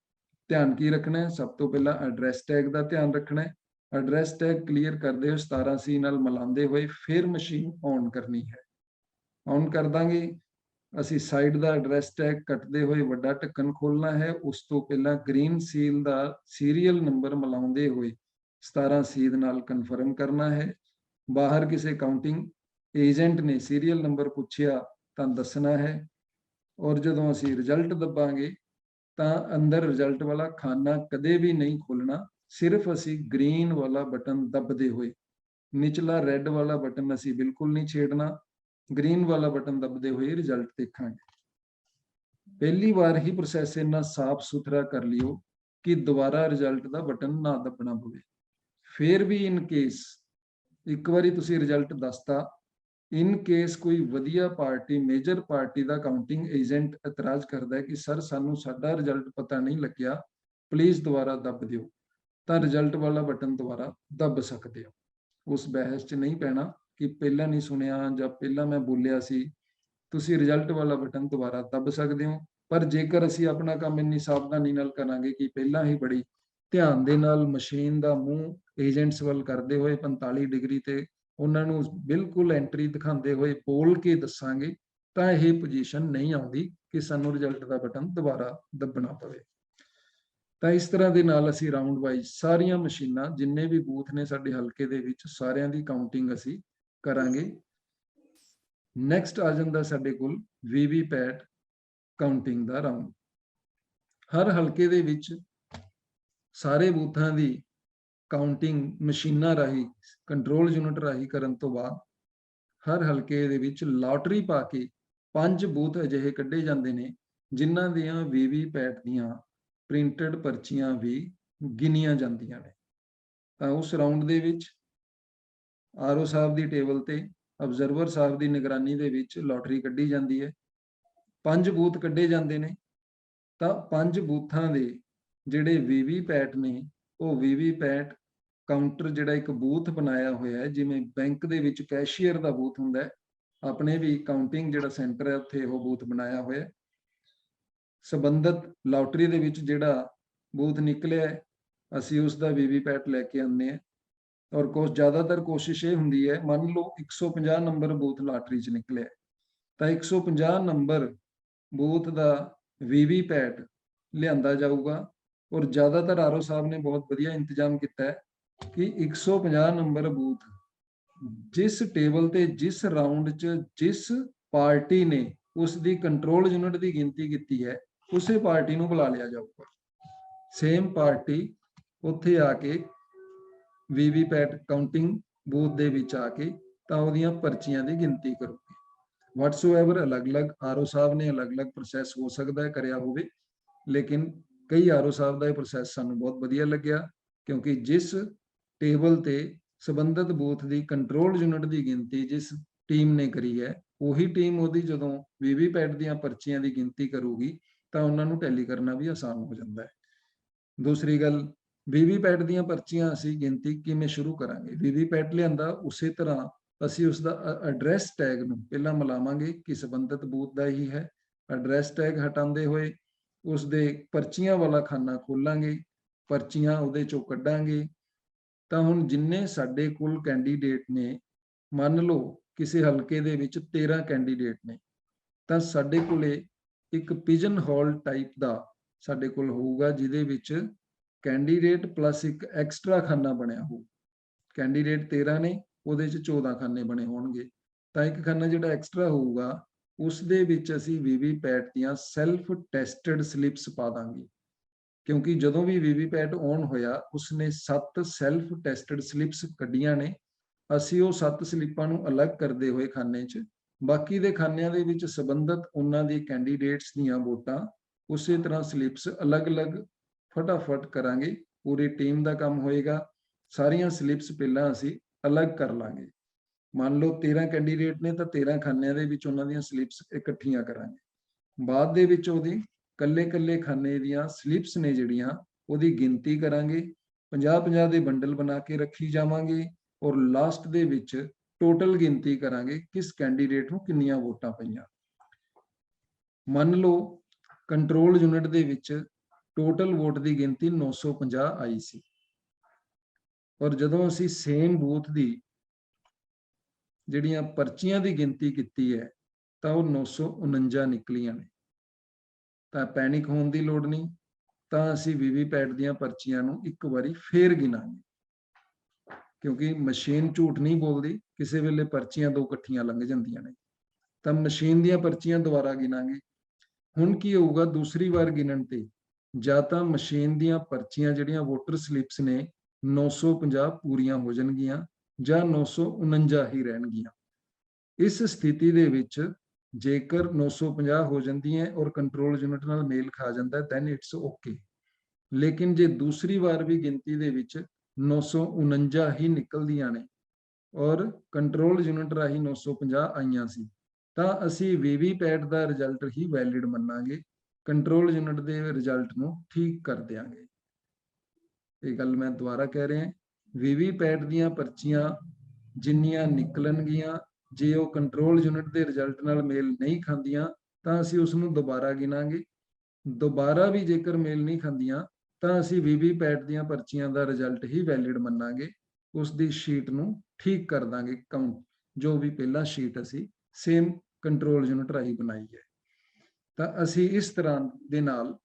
ਧਿਆਨ ਕੀ ਰੱਖਣਾ ਹੈ? ਸਭ ਤੋਂ ਪਹਿਲਾਂ ਐਡਰੈਸ ਟੈਗ ਦਾ ਧਿਆਨ ਰੱਖਣਾ ਹੈ। ਐਡਰੈਸ ਟੈਗ ਕਲੀਅਰ ਕਰਦੇ ਹੋਏ 17C ਨਾਲ ਮਿਲਾਉਂਦੇ ਹੋਏ ਫਿਰ ਮਸ਼ੀਨ ਔਨ ਕਰਨੀ ਹੈ। ਔਨ ਕਰ ਦਾਂਗੇ। ਅਸੀਂ ਸਾਈਡ ਦਾ ਐਡਰੈਸ ਟੈਗ ਕੱਟਦੇ ਹੋਏ ਵੱਡਾ ਢੱਕਣ ਖੋਲਣਾ ਹੈ। ਉਸ ਤੋਂ ਪਹਿਲਾਂ ਗ੍ਰੀਨ ਸੀਲ ਦਾ ਸੀਰੀਅਲ ਨੰਬਰ ਮਿਲਾਉਂਦੇ ਹੋਏ 17C ਨਾਲ ਕਨਫਰਮ ਕਰਨਾ ਹੈ। ਬਾਹਰ ਕਿਸੇ ਕਾਊਂਟਿੰਗ ਏਜੰਟ ਨੇ ਸੀਰੀਅਲ ਨੰਬਰ ਪੁੱਛਿਆ ਤਾਂ ਦੱਸਣਾ ਹੈ, ਔਰ ਜਦੋਂ ਅਸੀਂ ਰਿਜ਼ਲਟ ਦੱਬਾਂਗੇ ਤਾਂ ਅੰਦਰ ਰਿਜ਼ਲਟ ਵਾਲਾ ਖਾਨਾ ਕਦੇ ਵੀ ਨਹੀਂ ਖੋਲਣਾ, ਸਿਰਫ ਅਸੀਂ ਗ੍ਰੀਨ ਵਾਲਾ ਬਟਨ ਦੱਬਦੇ ਹੋਏ, ਨਿਚਲਾ ਰੈੱਡ ਵਾਲਾ ਬਟਨ ਅਸੀਂ ਬਿਲਕੁਲ ਨਹੀਂ ਛੇੜਨਾ, ਗ੍ਰੀਨ ਵਾਲਾ ਬਟਨ ਦੱਬਦੇ ਹੋਏ ਰਿਜ਼ਲਟ ਦੇਖਾਂਗੇ। ਪਹਿਲੀ ਵਾਰ ਹੀ ਪ੍ਰੋਸੈਸ ਇੰਨਾ ਸਾਫ਼ ਸੁਥਰਾ ਕਰ ਲਿਓ ਕਿ ਦੁਬਾਰਾ ਰਿਜ਼ਲਟ ਦਾ ਬਟਨ ਨਾ ਦੱਬਣਾ ਪਵੇ। ਫਿਰ ਵੀ ਇਨ ਕੇਸ ਇੱਕ ਵਾਰੀ ਤੁਸੀਂ ਰਿਜ਼ਲਟ ਦੱਸਤਾ, ਇਨ ਕੇਸ ਕੋਈ ਵਧੀਆ ਪਾਰਟੀ, ਮੇਜਰ ਪਾਰਟੀ ਦਾ ਕਾਊਂਟਿੰਗ ਏਜੰਟ ਇਤਰਾਜ਼ ਕਰਦਾ ਹੈ ਕਿ ਸਰ ਸਾਨੂੰ ਸਾਡਾ ਰਿਜ਼ਲਟ ਪਤਾ ਨਹੀਂ ਲੱਗਿਆ, ਪਲੀਜ਼ ਦੁਬਾਰਾ ਦੱਬ ਦਿਓ, ਤਾਂ ਰਿਜ਼ਲਟ ਵਾਲਾ ਬਟਨ ਦੁਬਾਰਾ ਦੱਬ ਸਕਦੇ ਹੋ। ਉਸ ਬਹਿਸ 'ਚ ਨਹੀਂ ਪੈਣਾ ਕਿ ਪਹਿਲਾਂ ਨਹੀਂ ਸੁਣਿਆ ਜਾਂ ਪਹਿਲਾਂ ਮੈਂ ਬੋਲਿਆ ਸੀ। ਤੁਸੀਂ ਰਿਜ਼ਲਟ ਵਾਲਾ ਬਟਨ ਦੁਬਾਰਾ ਦੱਬ ਸਕਦੇ ਹੋ। ਪਰ ਜੇਕਰ ਅਸੀਂ ਆਪਣਾ ਕੰਮ ਇੰਨੀ ਸਾਵਧਾਨੀ ਨਾਲ ਕਰਾਂਗੇ ਕਿ ਪਹਿਲਾਂ ਹੀ ਬੜੀ ਧਿਆਨ ਦੇ ਨਾਲ ਮਸ਼ੀਨ ਦਾ ਮੂੰਹ ਏਜੰਟਸ ਵੱਲ ਕਰਦੇ ਹੋਏ 45 ਡਿਗਰੀ ਤੇ ਉਹਨਾਂ ਨੂੰ ਬਿਲਕੁਲ ਐਂਟਰੀ ਦਿਖਾਉਂਦੇ ਹੋਏ ਬੋਲ ਕੇ ਦੱਸਾਂਗੇ, ਤਾਂ ਇਹ ਪੋਜੀਸ਼ਨ ਨਹੀਂ ਆਉਂਦੀ ਕਿ ਸਾਨੂੰ ਰਿਜ਼ਲਟ ਦਾ ਬਟਨ ਦੁਬਾਰਾ ਦੱਬਣਾ ਪਵੇ। ਤਾਂ ਇਸ ਤਰ੍ਹਾਂ ਦੇ ਨਾਲ ਅਸੀਂ ਰਾਉਂਡ ਵਾਈਜ਼ ਸਾਰੀਆਂ ਮਸ਼ੀਨਾਂ, ਜਿੰਨੇ ਵੀ ਬੂਥ ਨੇ ਸਾਡੇ ਹਲਕੇ ਦੇ ਵਿੱਚ, ਸਾਰਿਆਂ ਦੀ ਕਾਊਂਟਿੰਗ ਅਸੀਂ ਕਰਾਂਗੇ। ਨੈਕਸਟ ਆ ਜਾਂਦਾ ਸਾਡੇ ਕੋਲ ਵੀਵੀਪੈਟ ਕਾਊਂਟਿੰਗ ਦਾ ਰਾਉਂਡ। ਹਰ ਹਲਕੇ ਦੇ ਵਿੱਚ ਸਾਰੇ ਬੂਥਾਂ ਦੀ ਕਾਊਂਟਿੰਗ ਮਸ਼ੀਨਾਂ ਰਾਹੀਂ, ਕੰਟਰੋਲ ਯੂਨਿਟ ਰਾਹੀਂ ਕਰਨ ਤੋਂ ਬਾਅਦ ਹਰ ਹਲਕੇ ਦੇ ਵਿੱਚ ਲਾਟਰੀ ਪਾ ਕੇ 5 ਬੂਥ ਅਜਿਹੇ ਕੱਢੇ ਜਾਂਦੇ ਨੇ ਜਿਨ੍ਹਾਂ ਦੀਆਂ ਵੀਵੀਪੈਟ ਦੀਆਂ ਪ੍ਰਿੰਟਡ ਪਰਚੀਆਂ ਵੀ ਗਿਣੀਆਂ ਜਾਂਦੀਆਂ ਨੇ। ਤਾਂ ਉਸ ਰਾਉਂਡ ਦੇ ਵਿੱਚ ਆਰਓ ਸਾਹਿਬ ਦੀ ਟੇਬਲ ਤੇ ਅਬਜ਼ਰਵਰ ਸਾਹਿਬ ਦੀ ਨਿਗਰਾਨੀ ਦੇ ਵਿੱਚ ਲਾਟਰੀ ਕੱਢੀ ਜਾਂਦੀ ਹੈ। 5 ਬੂਥ ਕੱਢੇ ਜਾਂਦੇ ਨੇ, ਤਾਂ 5 ਬੂਥਾਂ ਦੇ ਜਿਹੜੇ ਵੀਵੀਪੈਟ ਨੇ, ਉਹ ਵੀਵੀਪੈਟ ਕਾਊਂਟਰ ਜਿਹੜਾ ਇੱਕ ਬੂਥ ਬਣਾਇਆ ਹੋਇਆ ਹੈ, ਜਿਵੇਂ ਬੈਂਕ ਦੇ ਵਿੱਚ ਕੈਸ਼ੀਅਰ ਦਾ ਬੂਥ ਹੁੰਦਾ ਹੈ, ਆਪਣੇ ਵੀ ਕਾਊਂਟਿੰਗ ਜਿਹੜਾ ਸੈਂਟਰ ਹੈ ਉੱਥੇ ਉਹ ਬੂਥ ਬਣਾਇਆ ਹੋਇਆ। ਸੰਬੰਧਿਤ ਲਾਟਰੀ ਦੇ ਵਿੱਚ ਜਿਹੜਾ ਬੂਥ ਨਿਕਲਿਆ ਅਸੀਂ ਉਸ ਦਾ ਵੀਵੀਪੈਟ ਲੈ ਕੇ ਆਉਂਦੇ ਹਾਂ। ਔਰ ਜ਼ਿਆਦਾਤਰ ਕੋਸ਼ਿਸ਼ ਇਹ ਹੁੰਦੀ ਹੈ, ਮੰਨ ਲਓ 150 ਨੰਬਰ ਬੂਥ ਲਾਟਰੀ 'ਚ ਨਿਕਲਿਆ, ਤਾਂ 150 ਨੰਬਰ ਬੂਥ ਦਾ ਵੀਵੀਪੈਟ ਲਿਆਂਦਾ ਜਾਊਗਾ। ਔਰ ਜ਼ਿਆਦਾਤਰ ਆਰਓ ਸਾਹਿਬ ਨੇ ਬਹੁਤ ਵਧੀਆ ਇੰਤਜ਼ਾਮ ਕੀਤਾ ਹੈ ਕਿ 150 ਨੰਬਰ ਬੂਥ ਜਿਸ ਟੇਬਲ ਤੇ ਜਿਸ ਰਾਉਂਡ 'ਚ ਜਿਸ ਪਾਰਟੀ ਨੇ ਉਸ ਦੀ ਕੰਟਰੋਲ ਯੂਨਿਟ ਦੀ ਗਿਣਤੀ ਕੀਤੀ ਹੈ, ਉਸੇ ਪਾਰਟੀ ਨੂੰ ਬੁਲਾ ਲਿਆ ਜਾਊਗਾ। ਸੇਮ ਪਾਰਟੀ ਉੱਥੇ ਆ ਕੇ ਵੀਵੀਪੈਟ ਕਾਊਂਟਿੰਗ ਬੂਥ ਦੇ ਵਿੱਚ ਆ ਕੇ ਤਾਂ ਉਹਦੀਆਂ ਪਰਚੀਆਂ ਦੀ ਗਿਣਤੀ ਕਰੂਗੀ। ਵਟਸੋਐਵਰ ਅਲੱਗ-ਅਲੱਗ ਆਰਓ ਸਾਹਿਬ ਨੇ ਅਲੱਗ-ਅਲੱਗ ਪ੍ਰੋਸੈਸ ਹੋ ਸਕਦਾ ਹੈ ਕਰਿਆ ਹੋਵੇ, ਲੇਕਿਨ ਕਈ ਆਰਓ ਸਾਹਿਬ ਦਾ ਇਹ ਪ੍ਰੋਸੈਸ ਸਾਨੂੰ ਬਹੁਤ ਵਧੀਆ ਲੱਗਿਆ, ਕਿਉਂਕਿ ਜਿਸ ਟੇਬਲ ਤੇ ਸੰਬੰਧਿਤ ਬੂਥ ਦੀ ਕੰਟਰੋਲ ਯੂਨਿਟ ਦੀ ਗਿਣਤੀ ਜਿਸ ਟੀਮ ਨੇ ਕਰੀ ਹੈ, ਉਹੀ ਟੀਮ ਉਹਦੀ ਜਦੋਂ ਵੀਵੀਪੈਟ ਦੀਆਂ ਪਰਚੀਆਂ ਦੀ ਗਿਣਤੀ ਕਰੂਗੀ ਤਾਂ ਉਹਨਾਂ ਨੂੰ ਟੈਲੀ ਕਰਨਾ ਵੀ ਆਸਾਨ ਹੋ ਜਾਂਦਾ ਹੈ। ਦੂਸਰੀ ਗੱਲ, ਵੀਵੀਪੈਟ ਦੀਆਂ ਪਰਚੀਆਂ ਅਸੀਂ ਗਿਣਤੀ ਕਿਵੇਂ ਸ਼ੁਰੂ ਕਰਾਂਗੇ। ਵੀਵੀਪੈਟ ਲਿਆਂਦਾ, ਉਸੇ ਤਰ੍ਹਾਂ ਅਸੀਂ ਉਸ ਦਾ ਐਡਰੈਸ ਟੈਗ ਨੂੰ ਪਹਿਲਾਂ ਮਿਲਾਵਾਂਗੇ ਕਿ ਸੰਬੰਧਿਤ ਬੂਥ ਦਾ ਹੀ ਹੈ। ਐਡਰੈਸ ਟੈਗ ਹਟਾਉਂਦੇ ਹੋਏ ਉਸ ਦੇ ਪਰਚੀਆਂ ਵਾਲਾ ਖਾਨਾ ਖੋਲਾਂਗੇ, ਪਰਚੀਆਂ ਉਹਦੇ ਚੋਂ ਕੱਢਾਂਗੇ। ਤਾਂ ਹੁਣ ਜਿੰਨੇ ਸਾਡੇ ਕੋਲ ਕੈਂਡੀਡੇਟ ਨੇ, ਮੰਨ ਲਓ ਕਿਸੇ ਹਲਕੇ ਦੇ ਵਿੱਚ 13 ਕੈਂਡੀਡੇਟ ਨੇ, ਤਾਂ ਸਾਡੇ ਕੋਲੇ ਇੱਕ ਪਿਜਨ ਹਾਲ ਟਾਈਪ ਦਾ ਸਾਡੇ ਕੋਲ ਹੋਊਗਾ, ਜਿਹਦੇ ਵਿੱਚ ਕੈਂਡੀਡੇਟ ਪਲੱਸ ਇੱਕ ਐਕਸਟਰਾ ਖਾਨਾ ਬਣਿਆ ਹੋਊ। ਕੈਂਡੀਡੇਟ 13 ਨੇ, ਉਹਦੇ 'ਚ 14 ਖਾਨੇ ਬਣੇ ਹੋਣਗੇ, ਤਾਂ ਇੱਕ ਖਾਨਾ ਜਿਹੜਾ ਐਕਸਟਰਾ ਹੋਊਗਾ ਉਸ ਦੇ ਵਿੱਚ ਅਸੀਂ ਵੀਵੀਪੈਟ ਦੀਆਂ ਸੈਲਫ ਟੈਸਟਡ ਸਲਿੱਪਸ ਪਾ ਦਾਂਗੇ, ਕਿਉਂਕਿ ਜਦੋਂ ਵੀ ਵੀਵੀਪੈਟ ਔਨ ਹੋਇਆ ਉਸਨੇ 7 ਸੈਲਫ ਟੈਸਟਡ ਸਲਿੱਪਸ ਕੱਢੀਆਂ ਨੇ। ਅਸੀਂ ਉਹ 7 ਸਲਿੱਪਾਂ ਨੂੰ ਅਲੱਗ ਕਰਦੇ ਹੋਏ ਖਾਨੇ 'ਚ, ਬਾਕੀ ਦੇ ਖਾਨਿਆਂ ਦੇ ਵਿੱਚ ਸੰਬੰਧਿਤ ਉਹਨਾਂ ਦੇ ਕੈਂਡੀਡੇਟਸ ਦੀਆਂ ਵੋਟਾਂ, ਉਸੇ ਤਰ੍ਹਾਂ ਸਲਿੱਪਸ ਅਲੱਗ-ਅਲੱਗ ਫਟਾਫਟ ਕਰਾਂਗੇ। ਪੂਰੀ ਟੀਮ ਦਾ ਕੰਮ ਹੋਏਗਾ। ਸਾਰੀਆਂ ਸਲਿੱਪਸ ਪਹਿਲਾਂ ਅਸੀਂ ਅਲੱਗ ਕਰ ਲਾਂਗੇ। ਮੰਨ ਲਓ 13 ਕੈਂਡੀਡੇਟ ਨੇ, ਤਾਂ 13 ਖਾਨਿਆਂ ਦੇ ਵਿੱਚ ਉਹਨਾਂ ਦੀਆਂ ਸਲਿੱਪਸ ਇਕੱਠੀਆਂ ਕਰਾਂਗੇ। ਬਾਅਦ ਦੇ ਵਿੱਚ ਉਹਦੀ ਕੱਲੇ-ਕੱਲੇ ਖਾਨੇ ਦੀਆਂ ਸਲਿੱਪਸ ਨੇ ਜਿਹੜੀਆਂ, ਉਹਦੀ ਗਿਣਤੀ ਕਰਾਂਗੇ। 50-50 ਦੇ ਬੰਡਲ ਬਣਾ ਕੇ ਰੱਖੀ ਜਾਵਾਂਗੇ ਔਰ ਲਾਸਟ ਦੇ ਵਿੱਚ ਟੋਟਲ ਗਿਣਤੀ ਕਰਾਂਗੇ ਕਿਸ ਕੈਂਡੀਡੇਟ ਨੂੰ ਕਿੰਨੀਆਂ ਵੋਟਾਂ ਪਈਆਂ। ਮੰਨ ਲਓ ਕੰਟਰੋਲ ਯੂਨਿਟ ਦੇ ਵਿੱਚ ਟੋਟਲ ਵੋਟ ਦੀ ਗਿਣਤੀ 950 ਆਈ ਸੀ, ਔਰ ਜਦੋਂ ਅਸੀਂ ਸੇਮ ਬੂਥ ਦੀ ਜਿਹੜੀਆਂ ਪਰਚੀਆਂ ਦੀ ਗਿਣਤੀ ਕੀਤੀ ਹੈ ਤਾਂ ਉਹ 949 ਨਿਕਲੀਆਂ ਨੇ। ਤਾਂ ਪੈਨਿਕ ਹੋਣ ਦੀ ਲੋੜ ਨਹੀਂ, ਤਾਂ ਅਸੀਂ ਵੀਵੀਪੈਟ ਦੀਆਂ ਪਰਚੀਆਂ ਨੂੰ ਇੱਕ ਵਾਰੀ ਫੇਰ ਗਿਣਾਂਗੇ। ਕਿਉਂਕਿ ਮਸ਼ੀਨ ਝੂਠ ਨਹੀਂ ਬੋਲਦੀ, ਕਿਸੇ ਵੇਲੇ ਪਰਚੀਆਂ ਦੋ ਇਕੱਠੀਆਂ ਲੰਘ ਜਾਂਦੀਆਂ ਨੇ, ਤਾਂ ਮਸ਼ੀਨ ਦੀਆਂ ਪਰਚੀਆਂ ਦੁਬਾਰਾ ਗਿਣਾਂਗੇ। ਹੁਣ ਕੀ ਹੋਊਗਾ, ਦੂਸਰੀ ਵਾਰ ਗਿਣਨ ਤੇ ਜਾਂ ਤਾਂ ਮਸ਼ੀਨ ਦੀਆਂ ਪਰਚੀਆਂ ਜਿਹੜੀਆਂ ਵੋਟਰ ਸਲਿੱਪਸ ਨੇ 950 ਪੂਰੀਆਂ ਹੋ ਜਾਣਗੀਆਂ ਜਾਂ 949 ਹੀ ਰਹਿਣਗੀਆਂ। ਇਸ ਸਥਿਤੀ ਦੇ ਵਿੱਚ ਜੇਕਰ 950 ਹੋ ਜਾਂਦੀਆਂ ਔਰ ਕੰਟਰੋਲ ਯੂਨਿਟ ਨਾਲ ਮੇਲ ਖਾ ਜਾਂਦਾ ਦੈਨ ਇਟਸ ਓਕੇ। ਲੇਕਿਨ ਜੇ ਦੂਸਰੀ ਵਾਰ ਵੀ ਗਿਣਤੀ ਦੇ ਵਿੱਚ 949 ਹੀ ਨਿਕਲਦੀਆਂ ਨੇ ਔਰ ਕੰਟਰੋਲ ਯੂਨਿਟ ਰਾਹੀਂ 950 ਆਈਆਂ ਸੀ, ਤਾਂ ਅਸੀਂ ਵੀਵੀਪੈਟ ਦਾ ਰਿਜ਼ਲਟ ਹੀ ਵੈਲਿਡ ਮੰਨਾਂਗੇ, ਕੰਟਰੋਲ ਯੂਨਿਟ ਦੇ ਰਿਜ਼ਲਟ ਨੂੰ ਠੀਕ ਕਰ ਦਿਆਂਗੇ। ਇਹ ਗੱਲ ਮੈਂ ਦੁਬਾਰਾ ਕਹਿ ਰਿਹਾ, ਵੀਵੀਪੈਟ ਦੀਆਂ ਪਰਚੀਆਂ ਜਿੰਨੀਆਂ ਨਿਕਲਣਗੀਆਂ, ਜੇ ਉਹ ਕੰਟਰੋਲ ਯੂਨਿਟ ਦੇ ਰਿਜ਼ਲਟ ਨਾਲ ਮੇਲ ਨਹੀਂ ਖਾਂਦੀਆਂ ਤਾਂ ਅਸੀਂ ਉਸ ਨੂੰ ਦੁਬਾਰਾ ਗਿਣਾਂਗੇ। ਦੁਬਾਰਾ ਵੀ ਜੇਕਰ ਮੇਲ ਨਹੀਂ ਖਾਂਦੀਆਂ ਤਾਂ ਅਸੀਂ ਵੀਵੀਪੈਟ ਦੀਆਂ ਪਰਚੀਆਂ ਦਾ ਰਿਜ਼ਲਟ ਹੀ ਵੈਲਿਡ ਮੰਨਾਂਗੇ, ਉਸ ਦੀ ਸ਼ੀਟ ਨੂੰ ਠੀਕ ਕਰ ਦਾਂਗੇ ਕਾਊਂਟ, ਜੋ ਵੀ ਪਹਿਲਾਂ ਸ਼ੀਟ ਅਸੀਂ ਸੇਮ ਕੰਟਰੋਲ ਯੂਨਿਟ ਰਾਹੀਂ ਬਣਾਈ ਹੈ। ਤਾਂ ਅਸੀਂ ਇਸ ਤਰ੍ਹਾਂ ਦੇ ਨਾਲ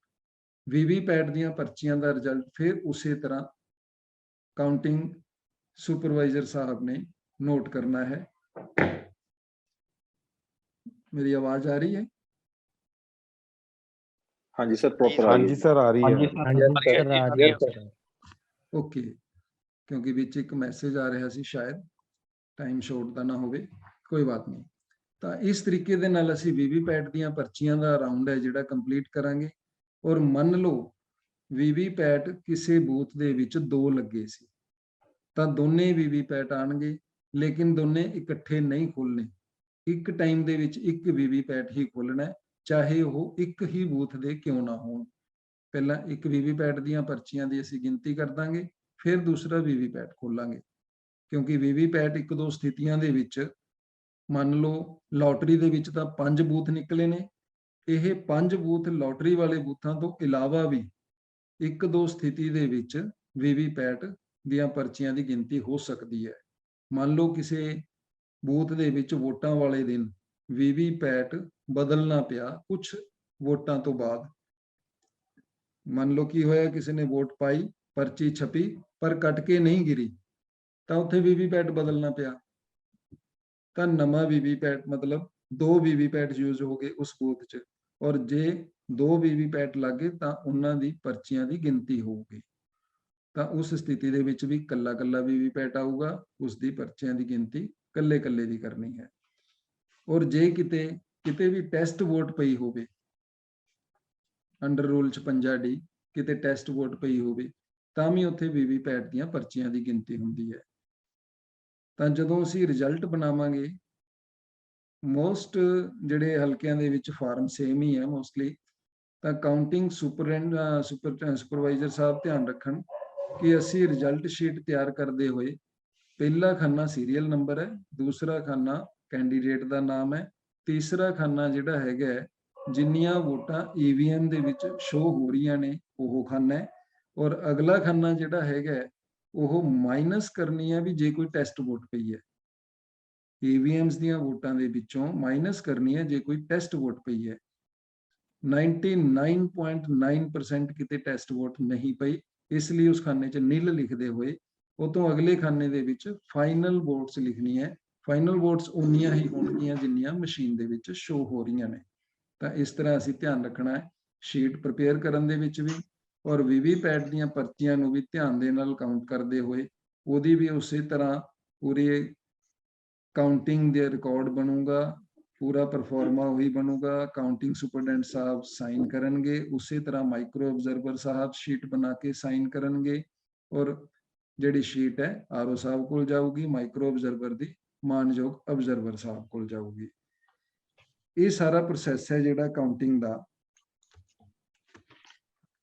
ਵੀਵੀਪੈਟ ਦੀਆਂ ਪਰਚੀਆਂ ਦਾ ਰਿਜ਼ਲਟ ਫਿਰ ਉਸੇ ਤਰ੍ਹਾਂ ਕਾਊਂਟਿੰਗ ਸੁਪਰਵਾਈਜ਼ਰ ਸਾਹਿਬ ਨੇ ਨੋਟ ਕਰਨਾ ਹੈ। मेरी आवाज आ रही है? हाँ जी सर, प्रॉपर आ रही है। हाँ जी सर, आ रही है। ओके, क्योंकि बीच एक मैसेज आ रहा सी, शायद टाइम शॉर्ट दा ना होवे, कोई बात नहीं। तो इस तरीके दे नाल असीं वीवीपैट दीयां पर्चियां दा राउंड है जिहड़ा कंप्लीट करांगे। और मन लो वीवीपैट किसी बूथ दे विच 2 लगे सी, तां दोने वीवीपैट आणगे, लेकिन दोने इकट्ठे नहीं खोलने, एक टाइम दे विच एक वीवीपैट ही खोलना है, चाहे वो एक ही बूथ दे क्यों ना हो। पहला एक वीवीपैट दीयां पर्चियां दी असीं गिनती कर दांगे, फिर दूसरा वीवीपैट खोलांगे, क्योंकि वीवीपैट एक दो स्थितियां दे विच, मान लो लॉटरी दे विच तां 5 बूथ निकले ने, यह 5 बूथ लॉटरी वाले बूथां तो इलावा भी एक दो स्थिति दे विच वीवीपैट दीयां पर्चियां दी गिनती हो सकती है। मान लो किसी बूथ दे विच वोटां वाले दिन वीवीपैट बदलना पिया कुछ वोटां तो बाद, मान लो की होया किसी ने वोट पाई, पर्ची छपी पर कट के नहीं गिरी, तो उत्थे वीवीपैट बदलना पिया, तो नवा वीवीपैट मतलब 2 वीवीपैट यूज हो गए उस बूथ च, और जे 2 वीवीपैट लग गए तो उन्हां दी पर्चियां दी गिनती होगी। तो उस स्थिति दे विच भी कल्ला कल्ला वीवीपैट आऊगा, उसकी पर्चियां दी गिनती कल्ले कल्ले दी करनी है। और जे किते किते भी टेस्ट वोट पई होवे अंडर रूल 56D, किते टेस्ट वोट पई होवे तां भी उत्थे वीवीपैट दीयां पर्चियां दी गिनती हुंदी है। तां जदों असीं रिजल्ट बनावांगे, मोस्ट जिहड़े हलकियां दे विच फार्म सेम ही है मोस्टली, तां काउंटिंग सुपरवाइजर साहब ध्यान रखण कि असीं रिजल्ट शीट तैयार करदे होए पहला खाना सीरीयल नंबर है, दूसरा खाना कैंडीडेट का नाम है, तीसरा खाना जिहड़ा हैगा जिन्नियां वोटां ईवीएम दे विच शो हो रही ने वो खाना है, और अगला खाना जिहड़ा हैगा वो माइनस करनी है भी जे कोई टेस्ट वोट पई है, ईवीएम्स दीयां वोटां दे विचों माइनस करनी है जे कोई टेस्ट वोट पई है। 99.9% किते टेस्ट वोट नहीं पई, इसलिए उस खाने च नील लिखते हुए वो तो अगले खाने दे विच फाइनल वोट्स लिखनी है। फाइनल वोट्स उन्नियां ही होणगियां जिन्नियां मशीन दे विच शो हो रही ने। तो इस तरह असीं ध्यान रखना है शीट प्रिपेयर करन दे विच भी, और वीवीपैट दीयां पर्चियां नूं भी ध्यान दे नाल काउंट करदे होए ओहदी भी उसे तरह पूरी काउंटिंग दे रिकॉर्ड बनूगा, पूरा परफॉर्मा वही बनूगा, काउंटिंग सुपरडेंट साहब साइन करनगे, उसी तरह माइक्रो ऑब्जर्वर साहब शीट बना के साइन करनगे, और जिहड़ी शीट है आरओ साहब कोल जाऊगी, माइक्रो ऑब्जर्वर दी मानयोग ऑब्जर्वर साहब कोल जाऊगी। ये सारा प्रोसैस है जिहड़ा काउंटिंग दा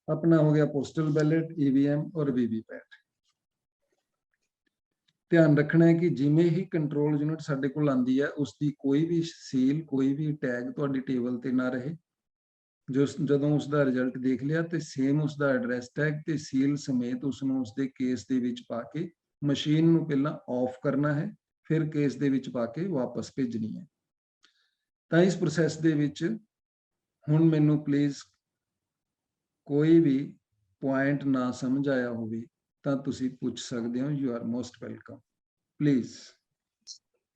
अपना हो गया पोस्टल बैलेट, ईवीएम और वीवीपैट। ध्यान रखना है कि जिमें ही कंट्रोल यूनिट साडे कोल आंदी है उसकी कोई भी सील कोई भी टैग तुहाडी टेबल ते ना रहे। जो जदों उसका रिजल्ट देख लिया तो सेम उसका एड्रैस टैग ते सील समेत उसनूं उसके केस दे विच पा के मशीन नूं पहलां ऑफ करना है, फिर केस दे विच पा के वापस भेजनी है। तो इस प्रोसैस दे विच हुण मैनूं प्लीज़ कोई भी पॉइंट ना समझ आया होवे ਤਾਂ ਤੁਸੀਂ ਪੁੱਛ ਸਕਦੇ ਹੋ। You are most welcome, please.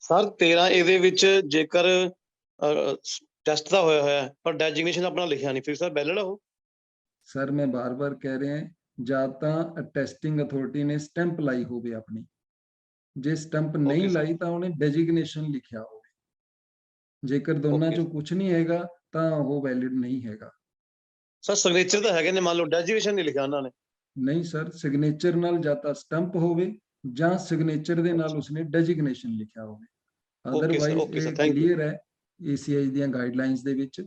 Sir 13 ਇਹਦੇ ਵਿੱਚ ਜੇਕਰ ਟੈਸਟ ਦਾ ਹੋਇਆ ਪਰ ਡੈਜਿਗਨੇਸ਼ਨ ਆਪਣਾ ਲਿਖਿਆ ਨਹੀਂ, ਫਿਰ ਸਰ ਵੈਲਿਡ ਆ ਉਹ? ਸਰ ਮੈਂ ਬਾਰ-ਬਾਰ ਕਹਿ ਰਿਹਾ, ਜਾਂ ਤਾਂ ਟੈਸਟਿੰਗ ਅਥਾਰਟੀ ਨੇ ਸਟੈਂਪ ਲਾਈ ਹੋਵੇ ਆਪਣੀ, ਜੇ ਸਟੈਂਪ ਨਹੀਂ sir. ਲਾਈ ਤਾਂ ਉਹਨੇ ਡੈਜਿਗਨੇਸ਼ਨ ਲਿਖਿਆ ਹੋਵੇ। ਜੇਕਰ ਦੋਨਾਂ Okay. ਚੋਂ ਕੁਝ ਨਹੀਂ ਹੈਗਾ ਤਾਂ ਉਹ ਵੈਲਿਡ ਨਹੀਂ ਹੈਗਾ। ਸਰ ਸਿਗਨੇਚਰ ਤਾਂ ਹੈਗੇ ਨੇ, ਮੰਨ ਲਓ ਡੈਜਿਗਨੇਸ਼ਨ ਨਹੀਂ ਲਿਖਿਆ ਉਹਨਾਂ ਨੇ। ਨਹੀਂ ਸਰ, ਸਿਗਨੇਚਰ ਨਾਲ ਜਾਂ ਤਾਂ ਸਟੈਂਪ ਹੋਵੇ ਜਾਂ ਸਿਗਨੇਚਰ ਦੇ ਨਾਲ ਉਸਨੇ ਡੈਜਿਗਨੇਸ਼ਨ ਲਿਖਿਆ ਹੋਵੇ। okay, ਅਦਰਵਾਈਜ਼ sir, ਇਹ thank you. ਕਲੀਅਰ ਹੈ ACI ਦੀਆਂ ਗਾਈਡਲਾਈਨਸ ਦੇ ਵਿੱਚ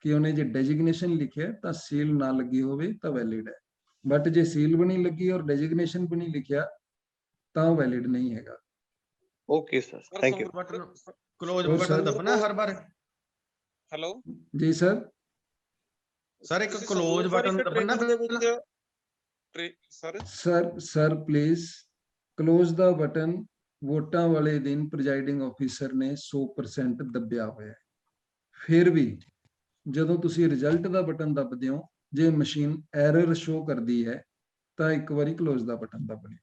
ਕਿ ਉਹਨੇ ਜੇ ਡੈਜਿਗਨੇਸ਼ਨ ਲਿਖਿਆ ਤਾਂ ਸੀਲ ਨਾ ਲੱਗੀ ਹੋਵੇ ਤਾਂ ਵੈਲਿਡ ਹੈ, ਬਟ ਜੇ ਸੀਲ ਵੀ ਨਹੀਂ ਲੱਗੀ ਔਰ ਡੈਜਿਗਨੇਸ਼ਨ ਵੀ ਨਹੀਂ ਲਿਖਿਆ ਤਾਂ ਵੈਲਿਡ ਨਹੀਂ ਹੈਗਾ। Okay sir, thank you. Close और बटन सर- दबना हर बार। ਹੈਲੋ ਜੀ ਸਰ। सर एक क्लोज बटन दबना ਸਰ ਸਰ ਪਲੀਜ਼ ਕਲੋਜ਼ ਦਾ ਬਟਨ ਵੋਟਾਂ ਵਾਲੇ ਦਿਨ ਪ੍ਰੀਜ਼ਾਈਡਿੰਗ ਆਫੀਸਰ ਨੇ 100% ਦੱਬਿਆ ਹੋਇਆ ਹੈ। ਫਿਰ ਵੀ ਜਦੋਂ ਤੁਸੀਂ ਰਿਜ਼ਲਟ ਦਾ ਬਟਨ ਦੱਬਦੇ ਹੋ, ਜੇ ਮਸ਼ੀਨ ਐਰਰ ਸ਼ੋ ਕਰਦੀ ਹੈ ਤਾਂ ਇੱਕ ਵਾਰੀ ਕਲੋਜ਼ ਦਾ ਬਟਨ ਦੱਬ ਲਿਓ।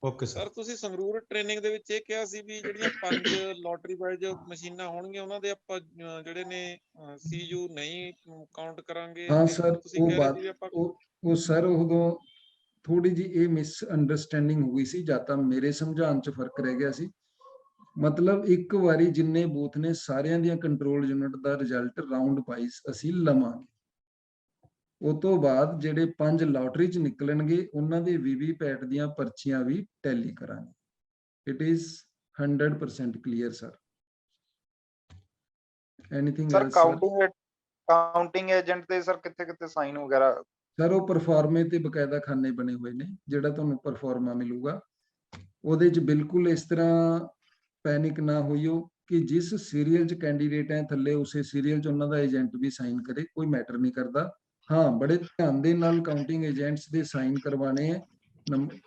Okay sir. ਸਰ ਤੁਸੀਂ ਸੰਗਰੂਰ ਟ੍ਰੇਨਿੰਗ ਦੇ ਵਿੱਚ ਇਹ ਕਿਹਾ ਸੀ ਵੀ ਜਿਹੜੀਆਂ 5 ਲੋਟਰੀ ਵਾਈਜ਼ ਮਸ਼ੀਨਾਂ ਹੋਣਗੀਆਂ ਉਹਨਾਂ ਦੇ ਆਪਾਂ ਜਿਹੜੇ ਨੇ ਸੀਯੂ ਨਹੀਂ ਕਾਊਂਟ ਕਰਾਂਗੇ। ਹਾਂ ਤੇ ਸਰ, ਤੁਸੀਂ ਉਹ ਕਹਿ ਰਹੇ ਬਾਤ ਸੀ ਵੀ ਆਪਾਂ ਉਹ ਸਰ ਉਦੋਂ ਥੋੜੀ ਜੀ ਇਹ ਮਿਸ ਅੰਡਰਸਟੈਂਡਿੰਗ ਹੋ ਗਈ ਸੀ, ਜਾਂ ਤਾਂ ਮੇਰੇ ਸਮਝਾਉਣ 'ਚ ਫਰਕ ਰਹਿ ਗਿਆ ਸੀ। ਮਤਲਬ ਇੱਕ ਵਾਰੀ ਜਿੰਨੇ ਬੂਥ ਨੇ ਸਾਰਿਆਂ ਦੀਆਂ ਕੰਟਰੋਲ ਯੂਨਿਟ ਦਾ ਰਿਜ਼ਲਟ ਰਾਉਂਡ ਵਾਈਜ਼ ਅਸੀਂ ਲਵਾਂਗੇ। ਉਹ ਤੋਂ ਬਾਅਦ ਜਿਹੜੇ 5 ਲਾਟਰੀ 'ਚ ਨਿਕਲਣਗੇ ਉਹਨਾਂ ਦੇ ਵੀਵੀਪੈਟ ਦੀਆਂ ਪਰਚੀਆਂ ਵੀ ਟੈਲੀ ਕਰਾਂਗੇ। It is 100% clear sir. Anything sir else? Counting agent ਦੇ ਸਰ ਕਿੱਥੇ ਸਾਈਨ ਵਗੈਰਾ? ਸਰ ਉਹ ਪਰਫਾਰਮੇ ਤੇ ਬਕਾਇਦਾ ਖਾਨੇ ਬਣੇ ਹੋਏ ਨੇ, ਜਿਹੜਾ ਤੁਹਾਨੂੰ ਪਰਫਾਰਮਾ ਮਿਲੂਗਾ ਉਹਦੇ 'ਚ ਬਿਲਕੁਲ ਇਸ ਤਰ੍ਹਾਂ ਪੈਨਿਕ ਨਾ ਹੋਈਓ ਕਿ ਜਿਸ ਸੀਰੀਅਲ 'ਚ ਕੈਂਡੀਡੇਟ ਹੈ ਥੱਲੇ ਉਸੇ ਸੀਰੀਅਲ 'ਚ ਉਹਨਾਂ ਦਾ ਏਜੰਟ ਵੀ ਸਾਈਨ ਕਰੇ, ਕੋਈ ਮੈਟਰ ਨਹੀਂ ਕਰਦਾ। ਹਾਂ, ਬੜੇ ਧਿਆਨ ਦੇ ਨਾਲ ਕਾਊਂਟਿੰਗ ਏਜੰਟਸ ਦੇ ਸਾਈਨ ਕਰਵਾਣੇ ਹੈ।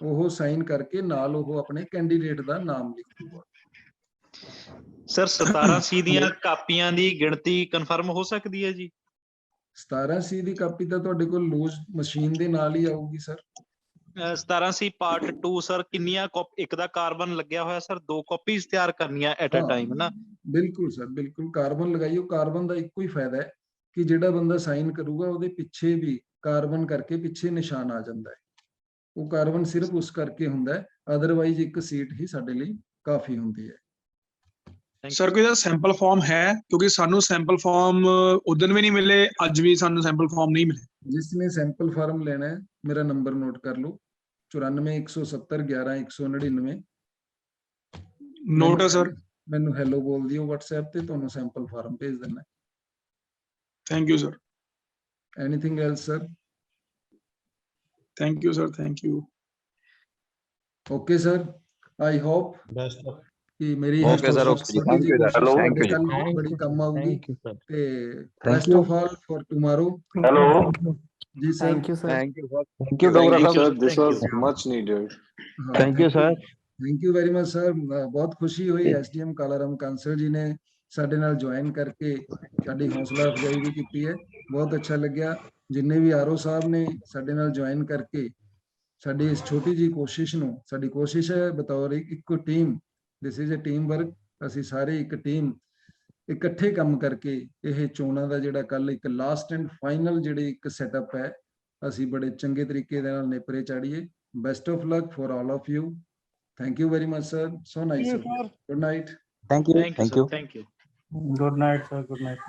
ਉਹ ਸਾਈਨ ਕਰਕੇ ਨਾਲ ਉਹ ਆਪਣੇ ਕੈਂਡੀਡੇਟ ਦਾ ਨਾਮ ਲਿਖ ਦੂਗਾ। ਸਰ 17C ਦੀਆਂ ਕਾਪੀਆਂ ਦੀ ਗਿਣਤੀ ਕਨਫਰਮ ਹੋ ਸਕਦੀ ਹੈ ਜੀ? 17C ਦੀ ਕਾਪੀ ਤਾਂ ਤੁਹਾਡੇ ਕੋਲ ਲੂਜ਼ ਮਸ਼ੀਨ ਦੇ ਨਾਲ ਹੀ ਆਊਗੀ ਸਰ। 17C ਪਾਰਟ 2 ਸਰ ਕਿੰਨੀਆਂ ਇੱਕ ਦਾ ਕਾਰਬਨ ਲੱਗਿਆ ਹੋਇਆ ਸਰ, 2 ਕਾਪੀਜ਼ ਤਿਆਰ ਕਰਨੀਆਂ ਐਟ ਅ ਟਾਈਮ ਨਾ? ਬਿਲਕੁਲ ਸਰ, ਬਿਲਕੁਲ ਕਾਰਬਨ ਲਗਾਈਓ। ਕਾਰਬਨ ਦਾ ਇੱਕੋ ਹੀ ਫਾਇਦਾ ਹੈ ਕਿ ਜਿਹੜਾ ਬੰਦਾ ਸਾਈਨ ਕਰੂਗਾ ਉਹਦੇ ਪਿੱਛੇ ਵੀ ਕਾਰਬਨ ਕਰਕੇ ਪਿੱਛੇ ਨਿਸ਼ਾਨ ਆ ਜਾਂਦਾ ਹੈ। ਉਹ ਕਾਰਬਨ ਸਿਰਫ ਉਸ ਕਰਕੇ ਹੁੰਦਾ ਹੈ, ਅਦਰਵਾਈਜ਼ ਇੱਕ ਸੀਟ ਹੀ ਸਾਡੇ ਲਈ ਕਾਫੀ ਹੁੰਦੀ ਹੈ। ਸਰ ਕੋਈ ਦਾ ਸੈਂਪਲ ਫਾਰਮ ਹੈ? ਕਿਉਂਕਿ ਸਾਨੂੰ ਸੈਂਪਲ ਫਾਰਮ ਉਦੋਂ ਵੀ ਨਹੀਂ ਮਿਲੇ, ਅੱਜ ਵੀ ਸਾਨੂੰ ਸੈਂਪਲ ਫਾਰਮ ਨਹੀਂ ਮਿਲੇ। ਜਿਸਨੇ ਸੈਂਪਲ ਫਾਰਮ ਲੈਣਾ ਹੈ ਮੇਰਾ ਨੰਬਰ ਨੋਟ ਕਰ ਲਓ, 9417011199। ਨੋਟ ਹੈ ਸਰ। ਮੈਨੂੰ ਹੈਲੋ ਬੋਲ ਦਿਓ WhatsApp ਤੇ, ਤੁਹਾਨੂੰ ਸੈਂਪਲ ਫਾਰਮ ਭੇਜ ਦੇਣਾ। Thank you sir. Anything else sir? Thank you sir, thank you. Okay sir, I hope best of. ਕਿ ਮੇਰੀ Okay sir, okay ਜੀ, thank you sir. Hello, thank you ਜੀ। ਬੜੀ ਕੰਮ ਆਊਗੀ। Thank you, sir. ਤੇ best of all for tomorrow. Hello. ਜੀ sir, Thank you, sir. Thank you sir. Thank you, Thank you Dr. sir. Sahab. This was much needed. Thank you, sir. Thank you very much sir. ਬਹੁਤ ਖੁਸ਼ੀ ਹੋਈ SDM ਕਾਲਾਰਾਮ ਕਾਂਸਲ ਜੀ ਨੇ ਸਾਡੇ ਨਾਲ ਜੁਆਇਨ ਕਰਕੇ ਸਾਡੀ ਹੌਸਲਾ ਅਫਜ਼ਾਈ ਵੀ ਕੀਤੀ ਹੈ। ਬਹੁਤ ਅੱਛਾ ਲੱਗਿਆ। ਜਿੰਨੇ ਵੀ ਆਰਓ ਸਾਹਿਬ ਨੇ ਸਾਡੇ ਨਾਲ ਜੁਆਇਨ ਕਰਕੇ ਸਾਡੀ ਇਸ ਛੋਟੀ ਜੀ ਕੋਸ਼ਿਸ਼ ਨੂੰ, ਸਾਡੀ ਕੋਸ਼ਿਸ਼ ਹੈ ਬਤੌਰ ਇੱਕ team, this is a team work, ਅਸੀਂ ਸਾਰੇ ਇੱਕ ਟੀਮ ਇਕੱਠੇ ਕੰਮ ਕਰਕੇ ਇਹ ਚੋਣਾਂ ਦਾ ਜਿਹੜਾ ਕੱਲ ਇੱਕ ਲਾਸਟ ਐਂਡ ਫਾਈਨਲ ਜਿਹੜੀ ਇੱਕ ਸੈਟਅਪ ਹੈ, ਅਸੀਂ ਬੜੇ ਚੰਗੇ ਤਰੀਕੇ ਦੇ ਨਾਲ ਨੇਪਰੇ ਚਾੜੀਏ। Best of luck for all of you. Thank you very much sir, so nice. Good night. Thank you. Thank you, sir. Thank you. Good night, sir. Good night.